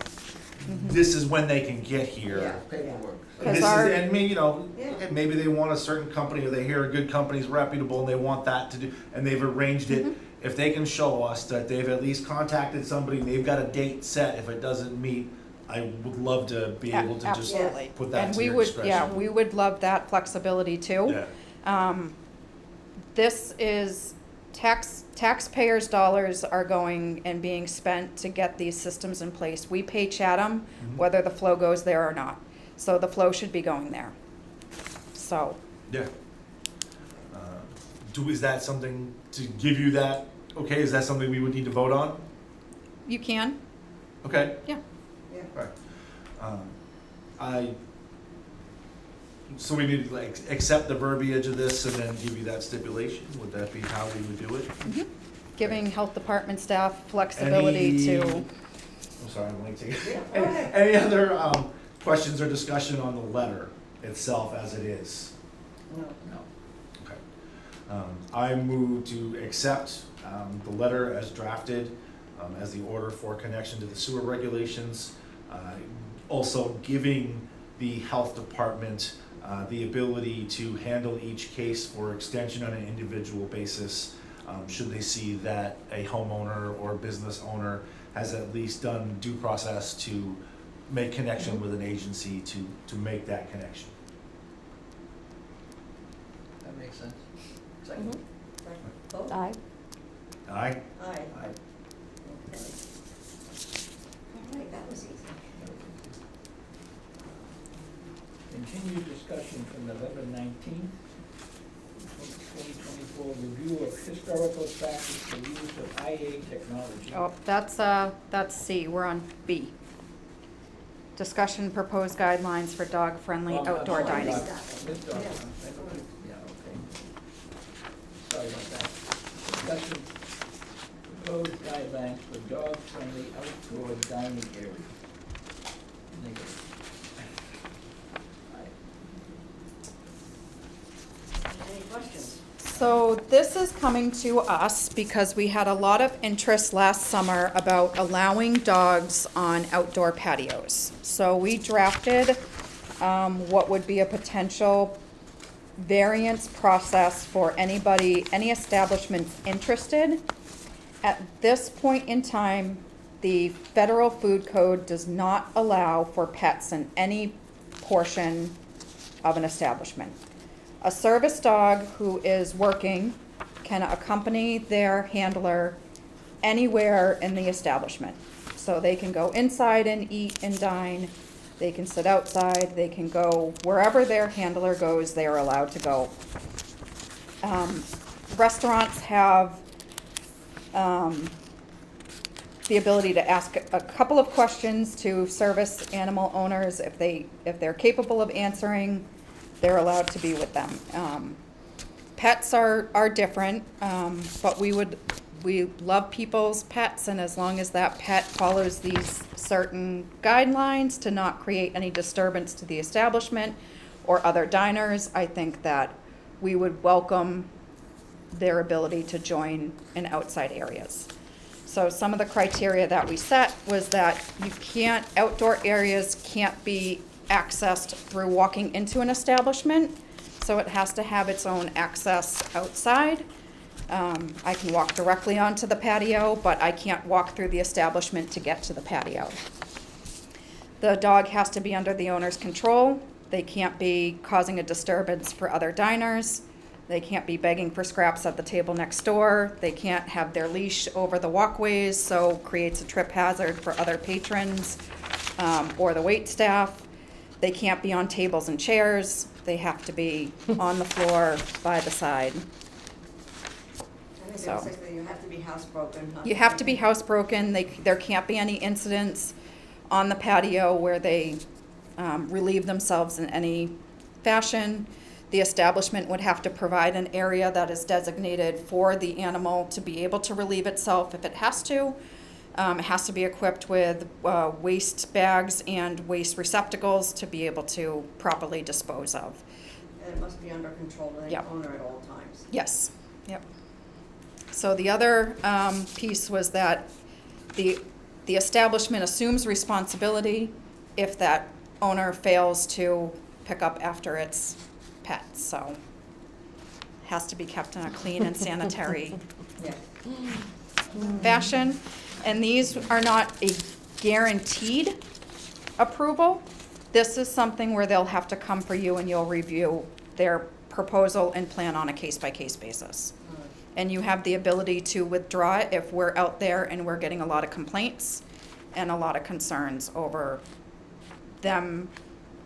this is when they can get here. Paperwork. Because This our- is, and me, you know, Yeah. and maybe they want a certain company, or they hear a good company's reputable, and they want that to do, and they've arranged it. Mm-hmm. If they can show us that they've at least contacted somebody, and they've got a date set, if it doesn't meet, I would love to be able to just Absolutely. put that And to we your would, discretion. yeah, we would love that flexibility too. Yeah. This is taxpayers' dollars are going and being spent to get these systems in place. We pay Chatham Mhm. whether the flow goes there or not. So the flow should be going there. So, Yeah. Is that something to give you that, okay, is that something we would need to vote on? you can, Okay. yeah. Yeah. Right. So we need to like accept the verbiage of this and then give you that stipulation? Would that be how we would do it? Giving health department staff flexibility to, I'm sorry, I'm late to Yeah, go ahead. Any other questions or discussion on the letter itself as it is? No. No. Okay. I move to accept the letter as drafted, as the order for connection to the sewer regulations. Also giving the health department the ability to handle each case for extension on an individual basis, should they see that a homeowner or business owner has at least done due process to make connection with an agency to make that connection. That makes sense. Second. Vote? Aye. Aye? Aye. Aye. Okay. All right, that was easy. Continued discussion from November 19th, 2024, review of historical practice for use of IA technology. oh, that's C, we're on B. Discussion proposed guidelines for dog-friendly Oh, outdoor I'm sorry, dining. dog. Missed dog. Yeah, okay. Sorry about that. Discussion proposed guidelines for dog-friendly outdoor dining area. Negative. Any questions? So this is coming to us because we had a lot of interest last summer about allowing dogs on outdoor patios. So we drafted what would be a potential variance process for anybody, any establishments interested. At this point in time, the federal food code does not allow for pets in any portion of an establishment. A service dog who is working can accompany their handler anywhere in the establishment. So they can go inside and eat and dine, they can sit outside, they can go wherever their handler goes, they are allowed to go. Restaurants have the ability to ask a couple of questions to service animal owners. If they're capable of answering, they're allowed to be with them. Pets are different, but we love people's pets, and as long as that pet follows these certain guidelines to not create any disturbance to the establishment or other diners, I think that we would welcome their ability to join in outside areas. So some of the criteria that we set was that outdoor areas can't be accessed through walking into an establishment, so it has to have its own access outside. I can walk directly onto the patio, but I can't walk through the establishment to get to the patio. The dog has to be under the owner's control. They can't be causing a disturbance for other diners. They can't be begging for scraps at the table next door. They can't have their leash over the walkways, so creates a trip hazard for other patrons or the wait staff. They can't be on tables and chairs. They have to be on the floor by the side. I think So. it says that you have to be housebroken. not- You have to be housebroken. There can't be any incidents on the patio where they relieve themselves in any fashion. The establishment would have to provide an area that is designated for the animal to be able to relieve itself if it has to. It has to be equipped with waste bags and waste receptacles to be able to properly dispose of. And it must be under control of the Yep. owner at all times. Yes, yep. So the other piece was that the establishment assumes responsibility if that owner fails to pick up after its pet, so has to be kept in a clean and sanitary Yes. fashion. And these are not a guaranteed approval. This is something where they'll have to come for you and you'll review their proposal and plan on a case-by-case basis. And you have the ability to withdraw it if we're out there and we're getting a lot of complaints and a lot of concerns over them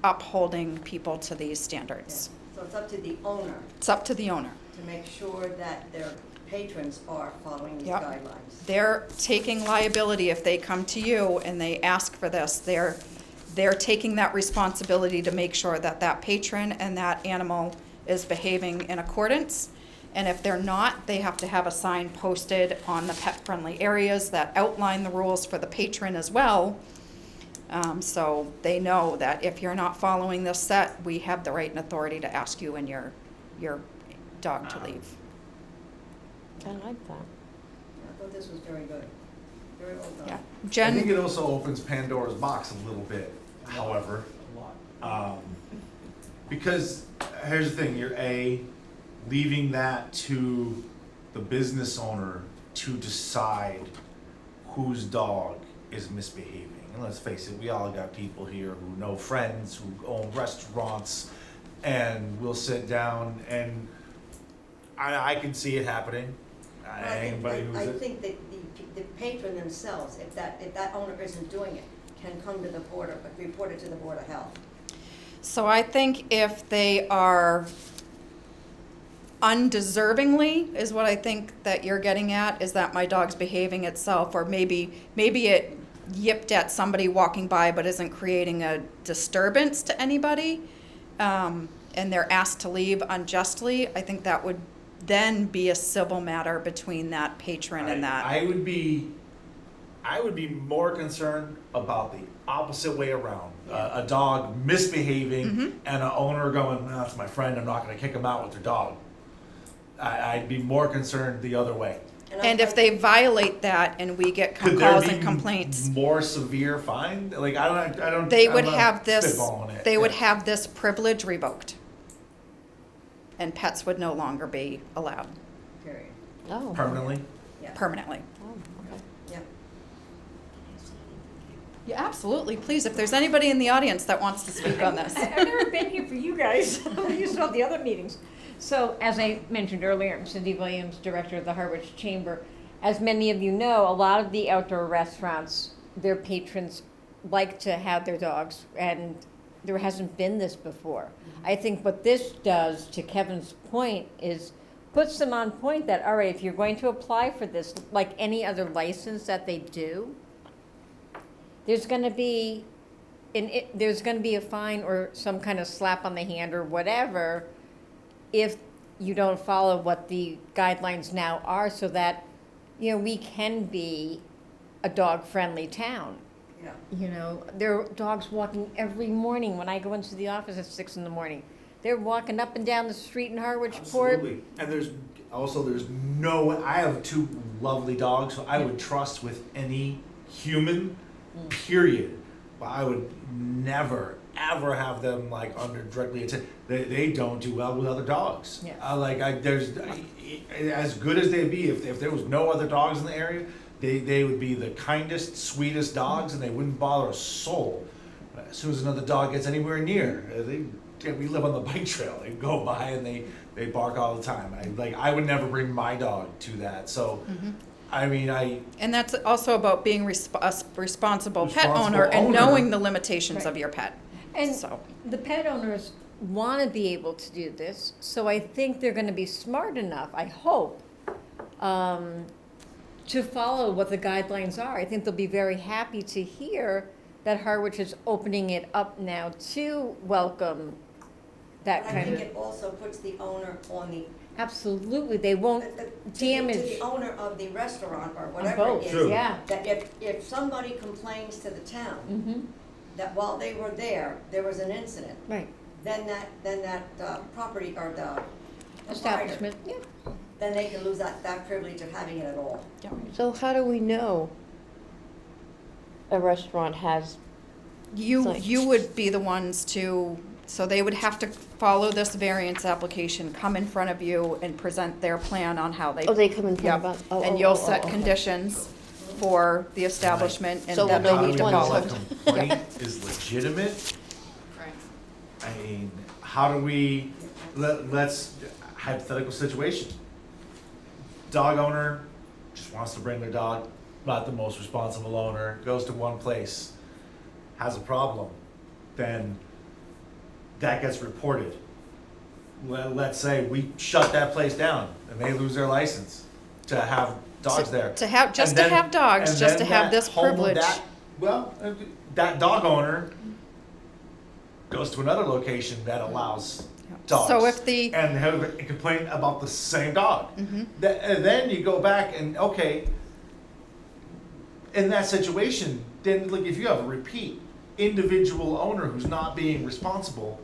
upholding people to these standards. So it's up to the owner It's up to the owner. to make sure that their patrons are following these Yep. guidelines. They're taking liability if they come to you and they ask for this. They're taking that responsibility to make sure that that patron and that animal is behaving in accordance. And if they're not, they have to have a sign posted on the pet-friendly areas that outline the rules for the patron as well. So they know that if you're not following this set, we have the right and authority to ask you and your dog to leave. I like that. I thought this was very good, very well done. Yeah. I think Jen, it also opens Pandora's box a little bit, however. A lot. Because here's the thing, you're leaving that to the business owner to decide whose dog is misbehaving. And let's face it, we all got people here who know friends, who own restaurants, and we'll sit down and I can see it happening. Anybody who's. I think that the patron themselves, if that owner isn't doing it, can come to the board, or report it to the Board of Health. so I think if they are undeservingly, is what I think that you're getting at, is that my dog's behaving itself, or maybe it yipped at somebody walking by but isn't creating a disturbance to anybody, and they're asked to leave unjustly, I think that would then be a civil matter between that patron and that. I would be more concerned about the opposite way around. A dog misbehaving Mhm. and an owner going, "No, that's my friend, I'm not gonna kick him out with their dog." I'd be more concerned the other way. And if they violate that and we get Could there calls be and complaints, more severe fine? Like, I don't. they I'm would not have this, spitballing it. they would Yeah. have this privilege revoked. And pets would no longer be allowed Period. Oh. Permanently? Yeah. permanently. Oh, okay. Yeah. Yeah, absolutely, please, if there's anybody in the audience that wants to speak on this. I've never been here for you guys. I used to have the other meetings. So, as I mentioned earlier, I'm Cindy Williams, Director of the Harwich Chamber. As many of you know, a lot of the outdoor restaurants, their patrons like to have their dogs, and there hasn't been this before. I think what this does, to Kevin's point, is puts them on point that, all right, if you're going to apply for this, like any other license that they do, there's going to be a fine or some kind of slap on the hand or whatever if you don't follow what the guidelines now are, so that, you know, we can be a dog-friendly town. Yeah. You know, there are dogs walking every morning when I go into the office at 6 a.m. They're walking up and down the street in Harwich Board. Absolutely. And there's no, I have two lovely dogs, so I would trust with any human, period. But I would never, ever have them like under directly attacked. They don't do well with other dogs. Yeah. As good as they'd be, if there was no other dogs in the area, they would be the kindest, sweetest dogs, and they wouldn't bother a soul. But as soon as another dog gets anywhere near, we live on the bike trail. They go by and they bark all the time. I would never bring my dog to that. So, I mean, And that's also about being a responsible pet Responsible owner and owner. knowing the limitations Right. of your pet. And So, the pet owners want to be able to do this, so I think they're going to be smart enough, I hope, to follow what the guidelines are. I think they'll be very happy to hear that Harwich is opening it up now to welcome that But I kind think of, it also puts the owner on the, absolutely, they won't to damage the owner of the restaurant or on whatever it both, is. yeah. That if somebody complains to the town, Mm-hmm, that while they were there was an incident, right, then that property or the establishment, yeah. then they can lose that privilege of having it at all. So how do we know a restaurant has, you Like- would be the ones to, so they would have to follow this variance application, come in front of you and present their plan on how they. oh, they come in front Yep. of us? Oh, And oh, you'll oh, set oh, okay. conditions for the establishment and So that we'll they know need which to ones follow. have- A complaint is legitimate. I mean, how do we, let's, hypothetical situation. Dog owner just wants to bring their dog, not the most responsible owner, goes to one place, has a problem, then that gets reported. Let's say we shut that place down and they lose their license to have dogs there. To have, just And to then- have dogs, and just to then have that this home of privilege. that dog owner goes to another location that allows dogs. So if the, And have a complaint about the same dog. Mhm. And then you go back and, okay, in that situation, then like if you have a repeat individual owner who's not being responsible,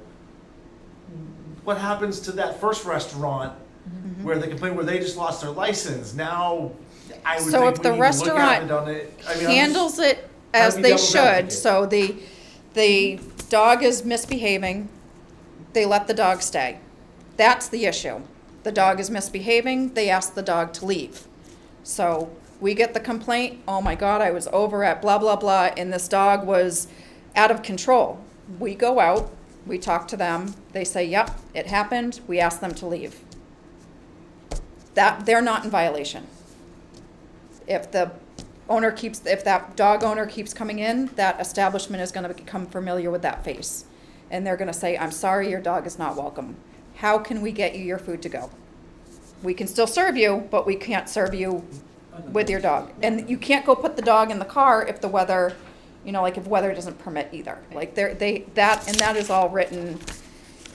what happens to that first restaurant Mm-hmm. where they complain, where they just lost their license? Now, I would So think if the we need to look at restaurant it on it. I mean, I'm handles just- it as be they devil's should, advocate. so the dog is misbehaving, they let the dog stay. That's the issue. The dog is misbehaving, they ask the dog to leave. So we get the complaint, oh my God, I was over at blah, blah, blah, and this dog was out of control. We go out, we talk to them, they say, yep, it happened, we ask them to leave. That, they're not in violation. If the owner keeps, if that dog owner keeps coming in, that establishment is gonna become familiar with that face. And they're gonna say, I'm sorry, your dog is not welcome. How can we get you your food to go? We can still serve you, but we can't serve you with your dog. And you can't go put the dog in the car if the weather, you know, like if weather doesn't permit either. Like that is all written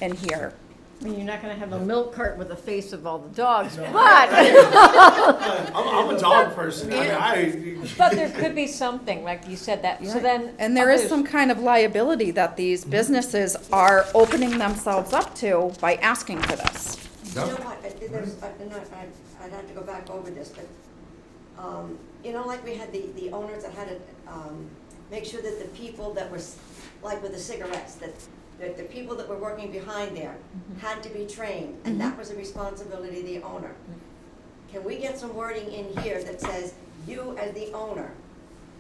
in here. I mean, you're not going to have a milk cart with the face of all the dogs, but, I'm a dog person. I mean, but there could be something, like you said that, so then. And there is others- some kind of liability that these businesses are opening themselves up to by asking for this. You know what, I'd have to go back over this, but, you know, like we had the owners that had to, make sure that the people that were, like with the cigarettes, that the people that were working behind there had to be trained, and that was a responsibility of the owner. Can we get some wording in here that says, you as the owner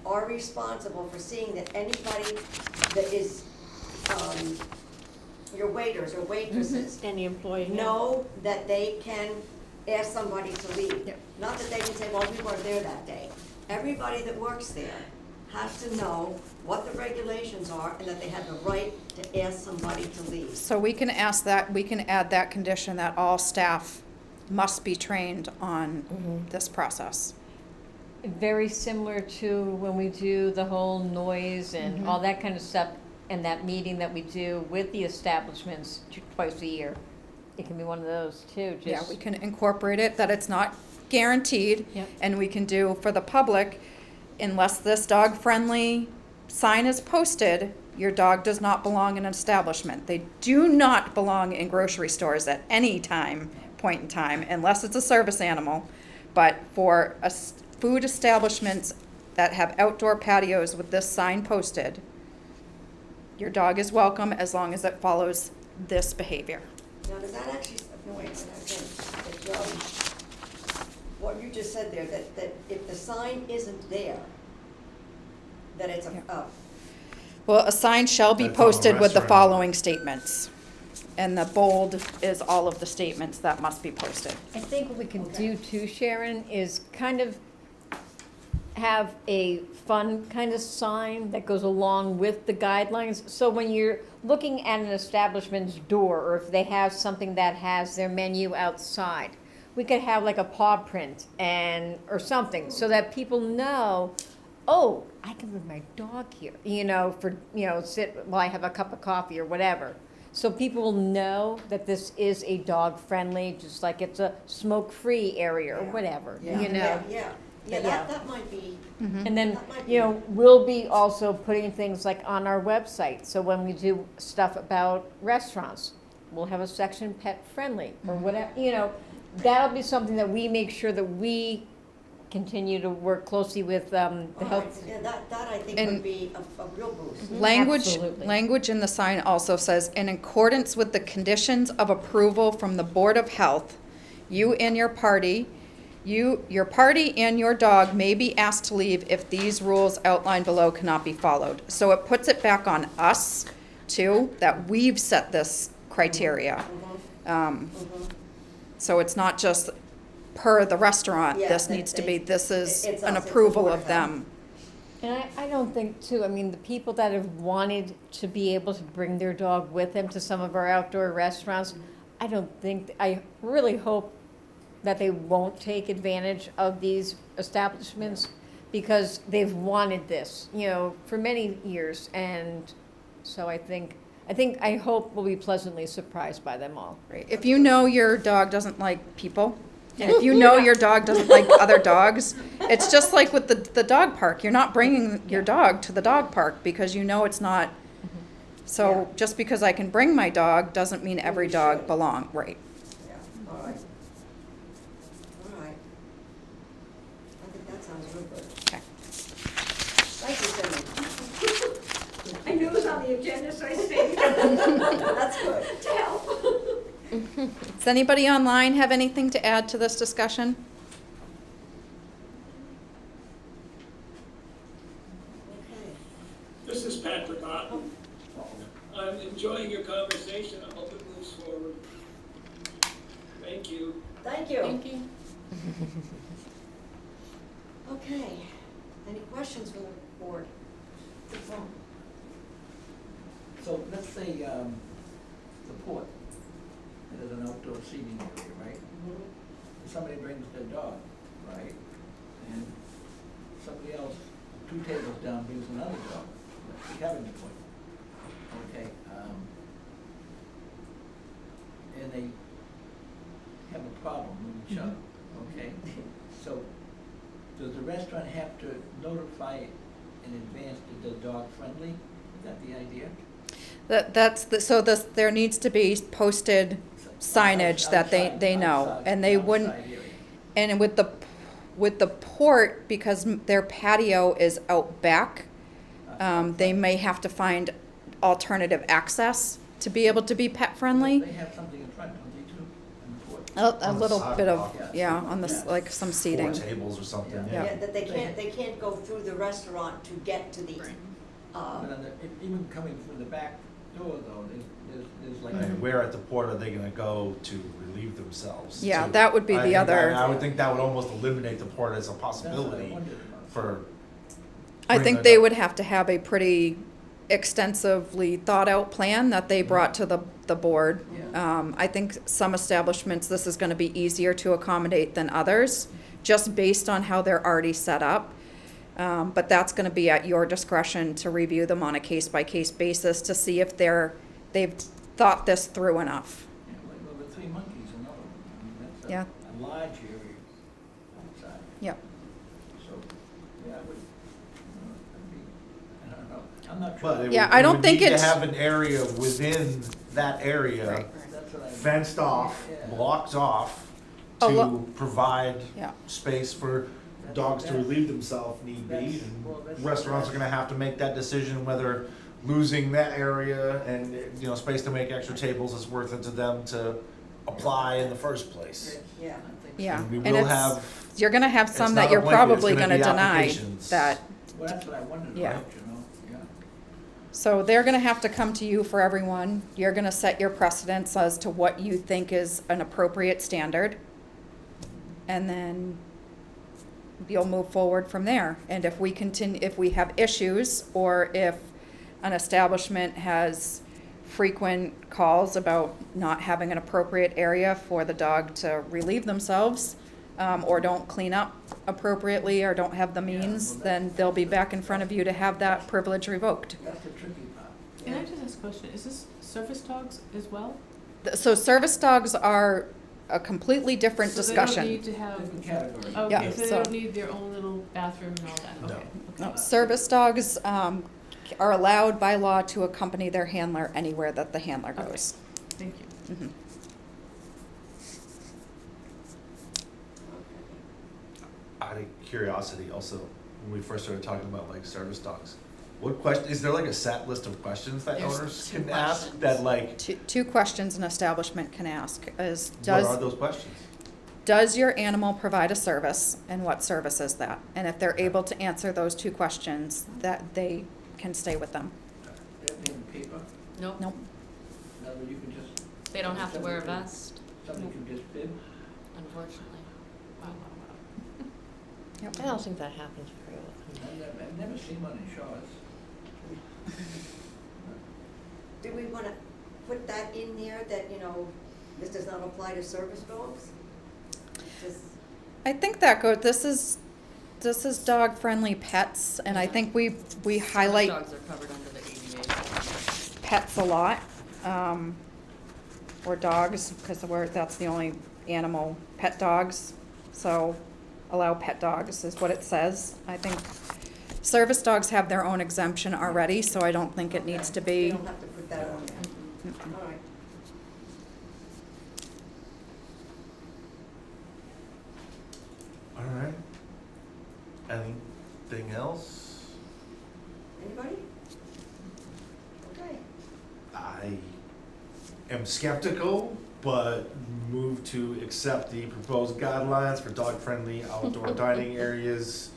are responsible for seeing that anybody that is, your waiters or waitresses Any employee? know that they can ask somebody to leave. Yep. Not that they can say, well, we weren't there that day. Everybody that works there has to know what the regulations are and that they have the right to ask somebody to leave. So we can ask that, we can add that condition that all staff must be trained on this process. Very similar to when we do the whole noise and all that kind of stuff, and that meeting that we do with the establishments twice a year. It can be one of those too, Yeah, just. we can incorporate it, that it's not guaranteed. Yep. And we can do for the public, unless this dog-friendly sign is posted, your dog does not belong in an establishment. They do not belong in grocery stores at any point in time, unless it's a service animal. But for food establishments that have outdoor patios with this sign posted, your dog is welcome as long as it follows this behavior. Now, does that actually, no, wait, what you just said there, that if the sign isn't there, that it's Well, a sign shall be That's on the posted with the restaurant. following statements. And the bold is all of the statements that must be posted. I think what we can do too, Sharon, is kind of have a fun kind of sign that goes along with the guidelines. So when you're looking at an establishment's door, or if they have something that has their menu outside, we could have like a paw print or something, so that people know, oh, I can bring my dog here, sit while I have a cup of coffee or whatever. So people will know that this is a dog-friendly, just like it's a smoke-free area or Yeah. whatever, Yeah, yeah, Yeah. that might be, And then, That might be- we'll be also putting things like on our website. So when we do stuff about restaurants, we'll have a section pet-friendly or whatever, that'll be something that we make sure that we continue to work closely with the all right, health. yeah, that I think And- would be a real boost. Absolutely. Language in the sign also says, in accordance with the conditions of approval from the Board of Health, you and your party and your dog may be asked to leave if these rules outlined below cannot be followed. So it puts it back on us, too, that we've set this criteria. So it's not just per the restaurant, Yeah, this needs to be, this is it's an us, it's the approval Board of of Health. them. And I don't think too, the people that have wanted to be able to bring their dog with them to some of our outdoor restaurants, I really hope that they won't take advantage of these establishments, because they've wanted this, for many years. And so I hope we'll be pleasantly surprised by them all. Right. If you know your dog doesn't like people, and if you know your dog doesn't like other dogs, it's just like with the dog park. You're not bringing your dog to the dog park because you know it's not. So just because I can bring my dog doesn't mean every We dog should. belong. Right. Yeah, all right. All right. I think that sounds real good. Okay. Thank you, Cindy. I knew it was on the agenda, so I stayed That's good. to help. Does anybody online have anything to add to this discussion? Okay. This is Patrick Otten. I'm enjoying your conversation. I hope it moves forward. Thank you. Thank you. Thank you. Okay. Any questions from the board? So let's say, the port, it is an outdoor seating area, right? Somebody brings their dog, right? And somebody else, 2 tables down, brings another dog, like having the point. Okay, and they have a problem with each other, okay? So, does the restaurant have to notify in advance that they're dog friendly? Is that the idea? There needs to be posted signage that they know, Outside- and they wouldn't. outside area. And with the port, because their patio is out back, they may have to find alternative access to be able to be pet friendly. They have something in front, don't they, too, in the port? A On the little bit of, sidewalk. yeah, on the, like some 4 seating. tables or something, Yeah. Yeah, that they can't go through the restaurant to get to the, But on the, even coming through the back door though, there's like. And where at the port are they gonna go to relieve themselves? Yeah, too? that would be I the think other- I would think that would almost eliminate the port as a That's what I possibility wondered about. for. I bringing think it they up. would have to have a pretty extensively thought-out plan that they brought to the board. Yeah. I think some establishments, this is gonna be easier to accommodate than others, just based on how they're already set up. But that's gonna be at your discretion to review them on a case-by-case basis to see if they've thought this through enough. Yeah, like the 3 Monkeys, another one, that's Yeah. a large area outside, Yep. so, yeah, I would, I don't know, I'm not sure. But it Yeah, would- I we don't would think need it's- to have an area within that area Right. That's what I. fenced off, Yeah. blocked off A to lo- provide Yeah. space for dogs to relieve themselves need be. That's- And well, that's- restaurants are gonna have to make that decision whether losing that area and, space to make extra tables is worth it to them to apply in the first place. yeah. I think so. Yeah. And we And will it's- have, You're gonna have it's some not that a you're blanket, it's probably gonna gonna be deny applications. that. Well, that's what I wondered, Yeah. right, yeah. So they're gonna have to come to you for everyone. You're gonna set your precedents as to what you think is an appropriate standard. And then you'll move forward from there. And if we continue, if we have issues, or if an establishment has frequent calls about not having an appropriate area for the dog to relieve themselves, or don't clean up appropriately, or don't have the means, then they'll be back in front of you to have that privilege revoked. That's the tricky part. Can I just ask a question? Is this service dogs as well? So service dogs are a completely different So discussion. they don't need to have, Different category. Yeah, okay, so they so- don't need their own little bathroom and all that, No. okay. No, service dogs are allowed by law to accompany their handler anywhere that the handler Okay. goes. Thank you. Mhm. Out of curiosity, also, when we first started talking about like service dogs, what question, is there like a set list of questions that There's owners two can ask questions. that like, Two questions an establishment can ask is, what are does, those questions? does your animal provide a service, and what service is that? And if they're able to answer those two questions, that they can stay with them. Everything in paper, Nope, Nope. in other words, you can just. they don't have to wear a somebody vest, can- Somebody can just bid. unfortunately. Wow, wow, I don't think that happens very often. I've never seen one in Shaw's. Do we wanna put that in there, that, you know, this does not apply to service dogs? Just, I think that this is dog-friendly pets, and I think we highlight Service dogs are covered under the ADA. pets a lot, or dogs, because that's the only animal, pet dogs. So allow pet dogs is what it says. I think service dogs have their own exemption already, so I don't think it needs to we be. don't have to put that on there. All right. All right. Anything else? Anybody? Okay. I am skeptical, but move to accept the proposed guidelines for dog-friendly outdoor dining areas,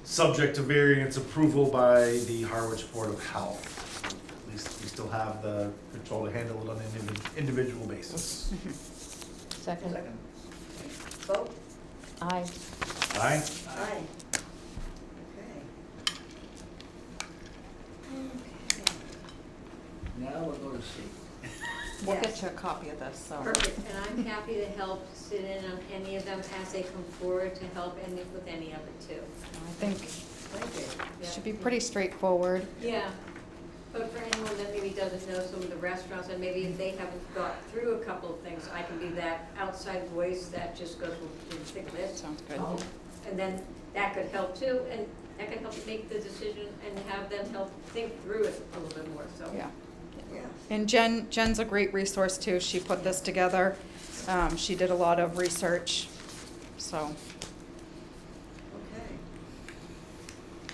subject to variance approval by the Harwich Board of Health. At least we still have the control to handle it on an individual basis. Second? Second. Vote? Aye. Aye? Aye. Okay. Now we'll go to C. We'll Yes. get you a copy of this, so. Perfect, and I'm happy to help sit in on any of them as they come forward to help any with any of it too. I think Thank you. it should be pretty straightforward. Yeah, but for anyone that maybe doesn't know some of the restaurants, and maybe if they haven't got through a couple of things, I can be that outside voice that just goes, well, didn't think of this. Sounds good. Oh, and then that could help too, and that could help you make the decision and have them help think through it a little bit more, so. Yeah. Yeah. And Jen's a great resource too. She put this together. She did a lot of research, so. Okay.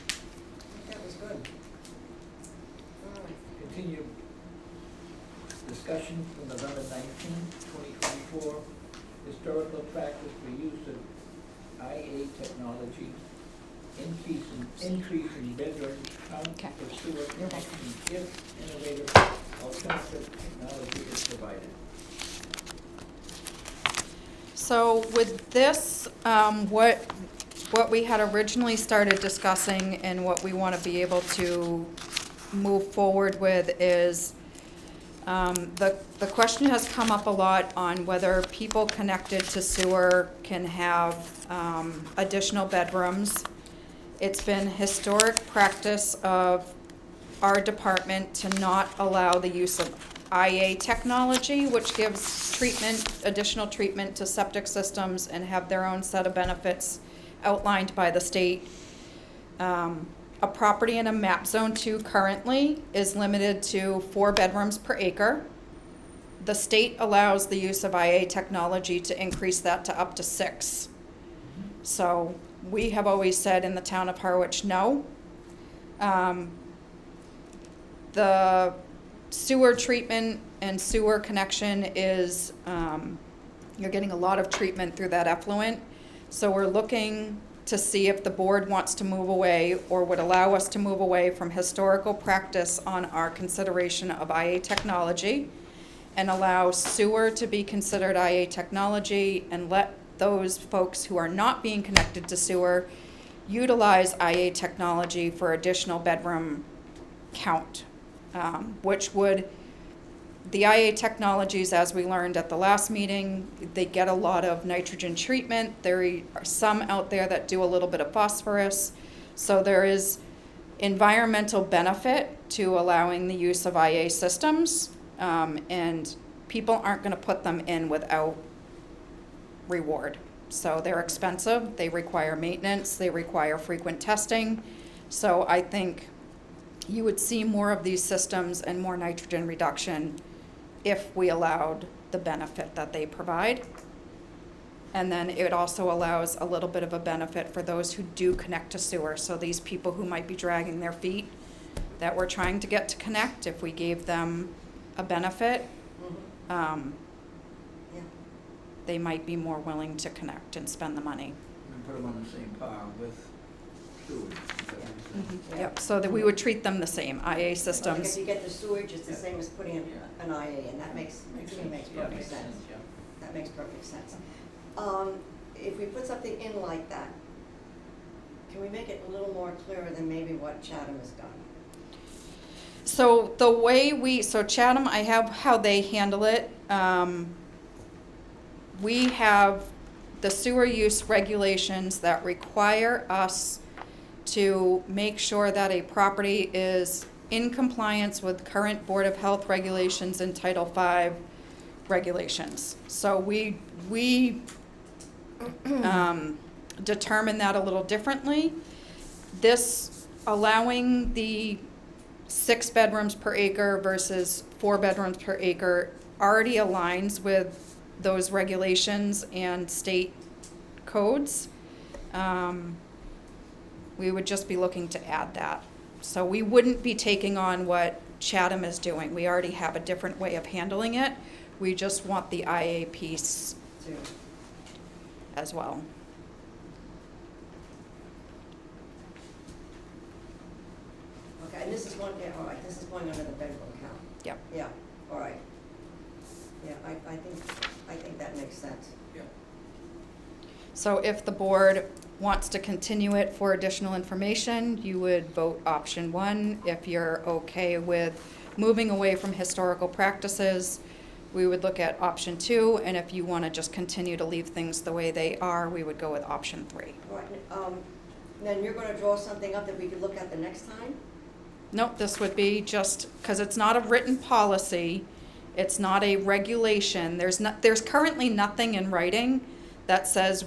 I think that was good. All right. Continue discussion from November 2024, historical practice for use of IA technology, increase in bedroom count Okay. for sewer connections if innovative alternative technology is provided. So with this, what we had originally started discussing and what we want to be able to move forward with is, the question has come up a lot on whether people connected to sewer can have additional bedrooms. It's been historic practice of our department to not allow the use of IA technology, which gives additional treatment to septic systems and have their own set of benefits outlined by the state. A property in a MAP Zone 2 currently is limited to 4 bedrooms per acre. The state allows the use of IA technology to increase that to up to 6. So we have always said in the town of Harwich, no. The sewer treatment and sewer connection is, you're getting a lot of treatment through that effluent. So we're looking to see if the board wants to move away or would allow us to move away from historical practice on our consideration of IA technology and allow sewer to be considered IA technology and let those folks who are not being connected to sewer utilize IA technology for additional bedroom count, which would, the IA technologies, as we learned at the last meeting, they get a lot of nitrogen treatment. There are some out there that do a little bit of phosphorus. So there is environmental benefit to allowing the use of IA systems, and people aren't going to put them in without reward. So they're expensive, they require maintenance, they require frequent testing. So I think you would see more of these systems and more nitrogen reduction if we allowed the benefit that they provide. And then it also allows a little bit of a benefit for those who do connect to sewer. So these people who might be dragging their feet that we're trying to get to connect, if we gave them a benefit, Yeah. they might be more willing to connect and spend the money. And put them on the same par with sewage. Is that what you're saying? Yeah. Yep, so that we would treat them the same, IA Like if systems. you get the sewage, it's the same as putting in an IA, and that makes, Makes to me, sense. makes Yeah, perfect sense. yeah. That makes perfect sense. If we put something in like that, can we make it a little more clearer than maybe what Chatham has done? So the way so Chatham, I have how they handle it. We have the sewer use regulations that require us to make sure that a property is in compliance with current Board of Health regulations and Title V regulations. So we determine that a little differently. This allowing the 6 bedrooms per acre versus 4 bedrooms per acre already aligns with those regulations and state codes. We would just be looking to add that. So we wouldn't be taking on what Chatham is doing. We already have a different way of handling it. We just want the IA piece To, as well. okay, and this is one, yeah, all right, this is going under the bedroom count. Yep. Yeah, all right. Yeah, I think that makes sense. Yeah. So if the board wants to continue it for additional information, you would vote option 1. If you're okay with moving away from historical practices, we would look at option 2. And if you want to just continue to leave things the way they are, we would go with option 3. All right, then you're gonna draw something up that we could look at the next time? Nope, this would be just, because it's not a written policy, it's not a regulation, there's currently nothing in writing that says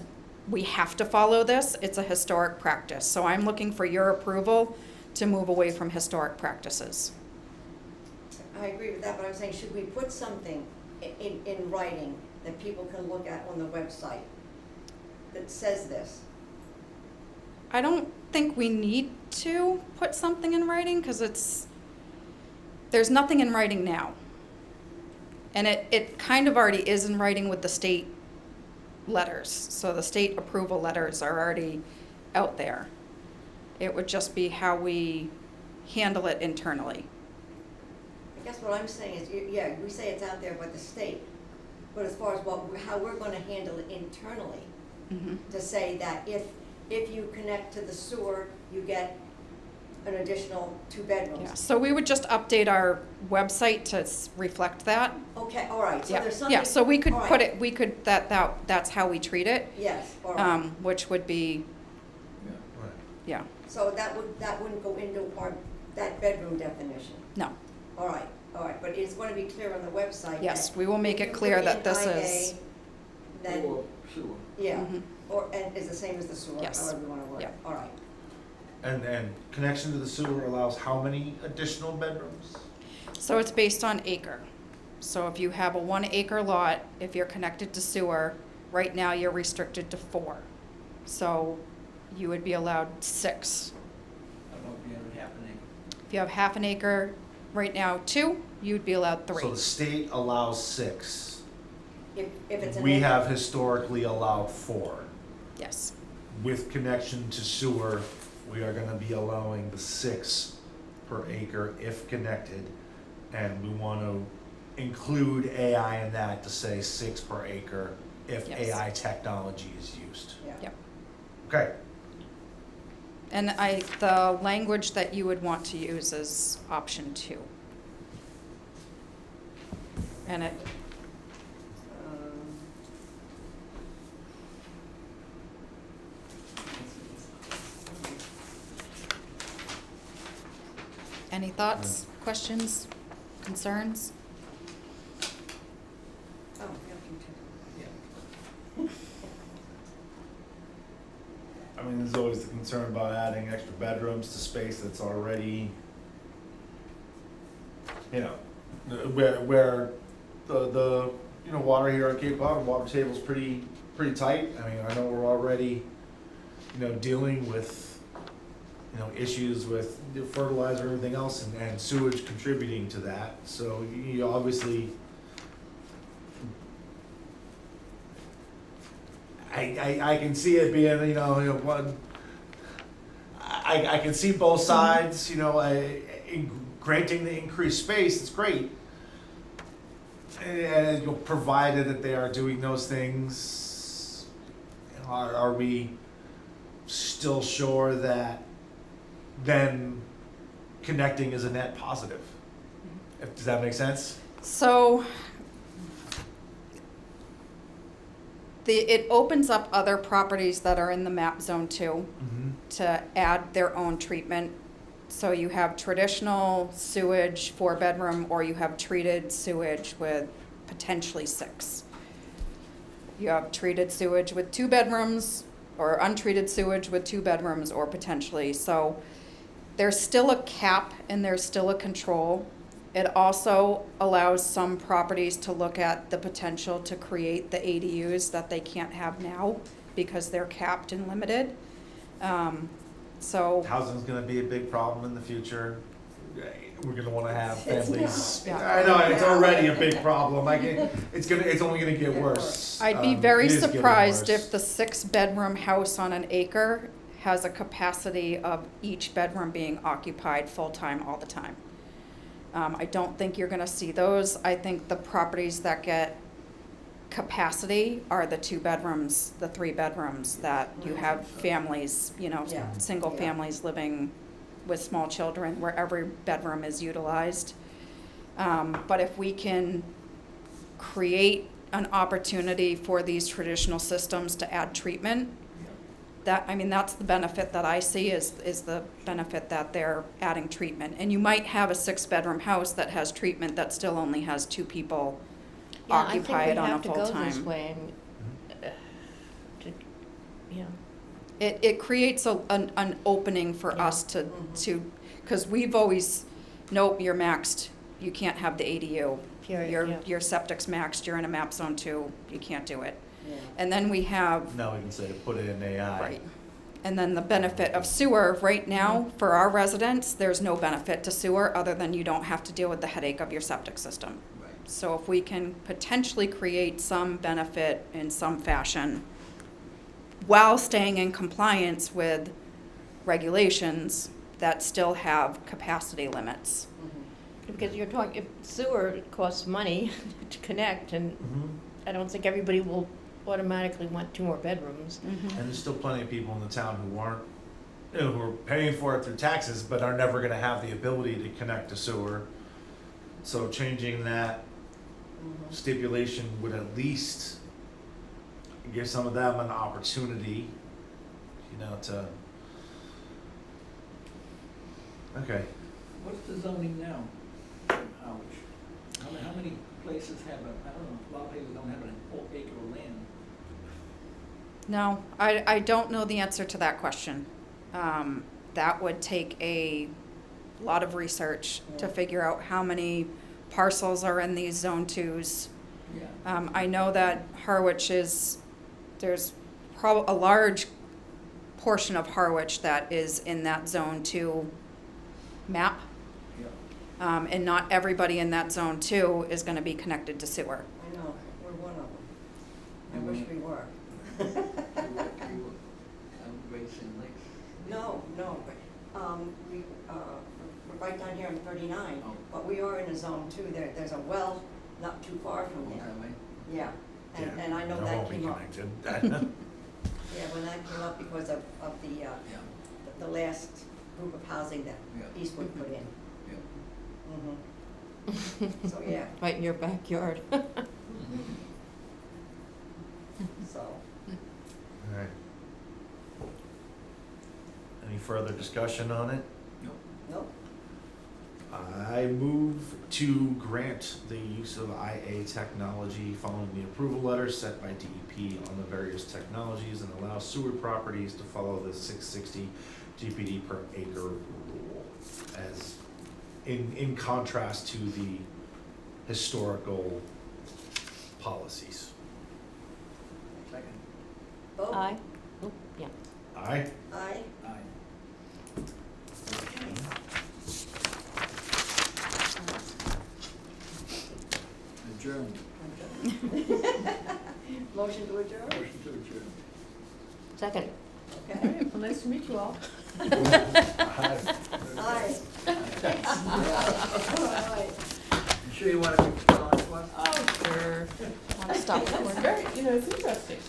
we have to follow this. It's a historic practice. So I'm looking for your approval to move away from historic practices. I agree with that, but I'm saying, should we put something in writing that people can look at on the website that says this? I don't think we need to put something in writing because there's nothing in writing now. And it kind of already is in writing with the state letters. So the state approval letters are already out there. It would just be how we handle it internally. I guess what I'm saying is, yeah, we say it's out there by the state, but as far as how we're gonna handle it internally, to say that if you connect to the sewer, you get an additional 2 bedrooms. Yeah, so we would just update our website to reflect that. Okay, all right, so Yeah, there's something. yeah, so we could all put right. it, we could, that's how we treat it, Yes, all right. which would be, Yeah. Right. yeah, So that wouldn't go into that bedroom definition. no. All right, but it's gonna be clear on the website. Yes, that we will make if it you clear put that in this IA, is, Then, Or sewer. yeah, Mhm. and is the same as the sewer, Yes. however you wanna word it, Yeah. all right. And connection to the sewer allows how many additional bedrooms? so it's based on acre. So if you have a 1 acre lot, if you're connected to sewer, right now you're restricted to 4. So you would be allowed 6. I don't know if you have it happening. If you have half an acre, right now 2, you'd be allowed 3. So the state allows 6. If it's an We acre. have historically allowed 4. Yes, With connection to sewer, we are gonna be allowing the 6 per acre if connected. And we wanna include AI in that to say 6 per acre if Yes. AI technology is used. Yeah. Yep. Okay. And the language that you would want to use is option 2. And it, any thoughts, questions, concerns? Oh, yeah, I mean, there's always the concern about adding extra bedrooms to space that's already, you know, where the water here on Cape Cod, water table's pretty tight. I mean, I know we're already, dealing with, issues with fertilizer and everything else and sewage contributing to that. So you obviously, I can see it being, one, I can see both sides, granting the increased space, it's great. And provided that they are doing those things, are we still sure that then connecting is a net positive? Does that make sense? So it opens up other properties that are in the map zone 2 Mm-hmm. to add their own treatment. So you have traditional sewage, 4-bedroom, or you have treated sewage with potentially 6. You have treated sewage with 2 bedrooms, or untreated sewage with 2 bedrooms, or potentially. So there's still a cap and there's still a control. It also allows some properties to look at the potential to create the ADUs that they can't have now because they're capped and limited. So Housing's gonna be a big problem in the future. We're gonna wanna have families. Yeah. I know, it's already a big problem. It's only gonna get worse. I'd be very It is getting surprised worse. if the 6-bedroom house on an acre has a capacity of each bedroom being occupied full-time all the time. I don't think you're gonna see those. I think the properties that get capacity are the 2 bedrooms, the 3 bedrooms that you have families, Yeah. single Yeah. families living with small children where every bedroom is utilized. But if we can create an opportunity for these traditional systems to add treatment, that's the benefit that I see is the benefit that they're adding treatment. And you might have a 6-bedroom house that has treatment that still only has 2 people occupied on a full Yeah, I think we have to go this time. way. Yeah. It creates an opening for us to, because we've always, nope, you're maxed, you can't have the ADU. Period, Your septic's maxed, you're in a map zone 2, you can't do it. Yeah. And then we have, Now we can say put it in AI. right, and then the benefit of sewer, right now, for our residents, there's no benefit to sewer other than you don't have to deal with the headache of your septic system. Right. So if we can potentially create some benefit in some fashion while staying in compliance with regulations that still have capacity limits. Because you're talking, if sewer costs money to connect, and Mhm. I don't think everybody will automatically want 2 more bedrooms. And there's still plenty of people in the town who aren't, who are paying for it through taxes, but are never gonna have the ability to connect to sewer. So changing that stipulation would at least give some of them an opportunity, to, okay. What's the zoning now in Harwich? How many places have I don't know, a lot of places don't have an whole acre of land. No, I don't know the answer to that question. That would take a lot of research to figure out how many parcels are in these zone 2s. Yeah. I know that Harwich there's a large portion of Harwich that is in that zone 2 map. Yeah. And not everybody in that zone 2 is gonna be connected to sewer. I know, we're one of them. I wish we were. No, we're right down here in 39, Oh. but we are in a zone 2. There's a well not too far from there. Highway. Yeah, Yeah, and I know it that won't be came up. connected. Yeah, when that came up because of Yeah, the last group of housing that Yeah. Eastwood put in. yeah. Mhm. So, yeah, Right in your backyard. so, Alright. Any further discussion on it? nope. I move to grant the use of IA technology following the approval letters set by DEP on the various technologies and allow sewer properties to follow the 660 GPD per acre rule as in contrast to the historical policies. Second. Vote? Aye. Oh, yeah. Aye? Aye. Aye. Okay. Adjourned. Motion to adjourn? Motion to adjourn. Second. Okay. Well, nice to meet you all. Aye. Aye. All right. You sure you want to keep going on for us? Oh, sure. Want to stop It's recording? very, it's interesting.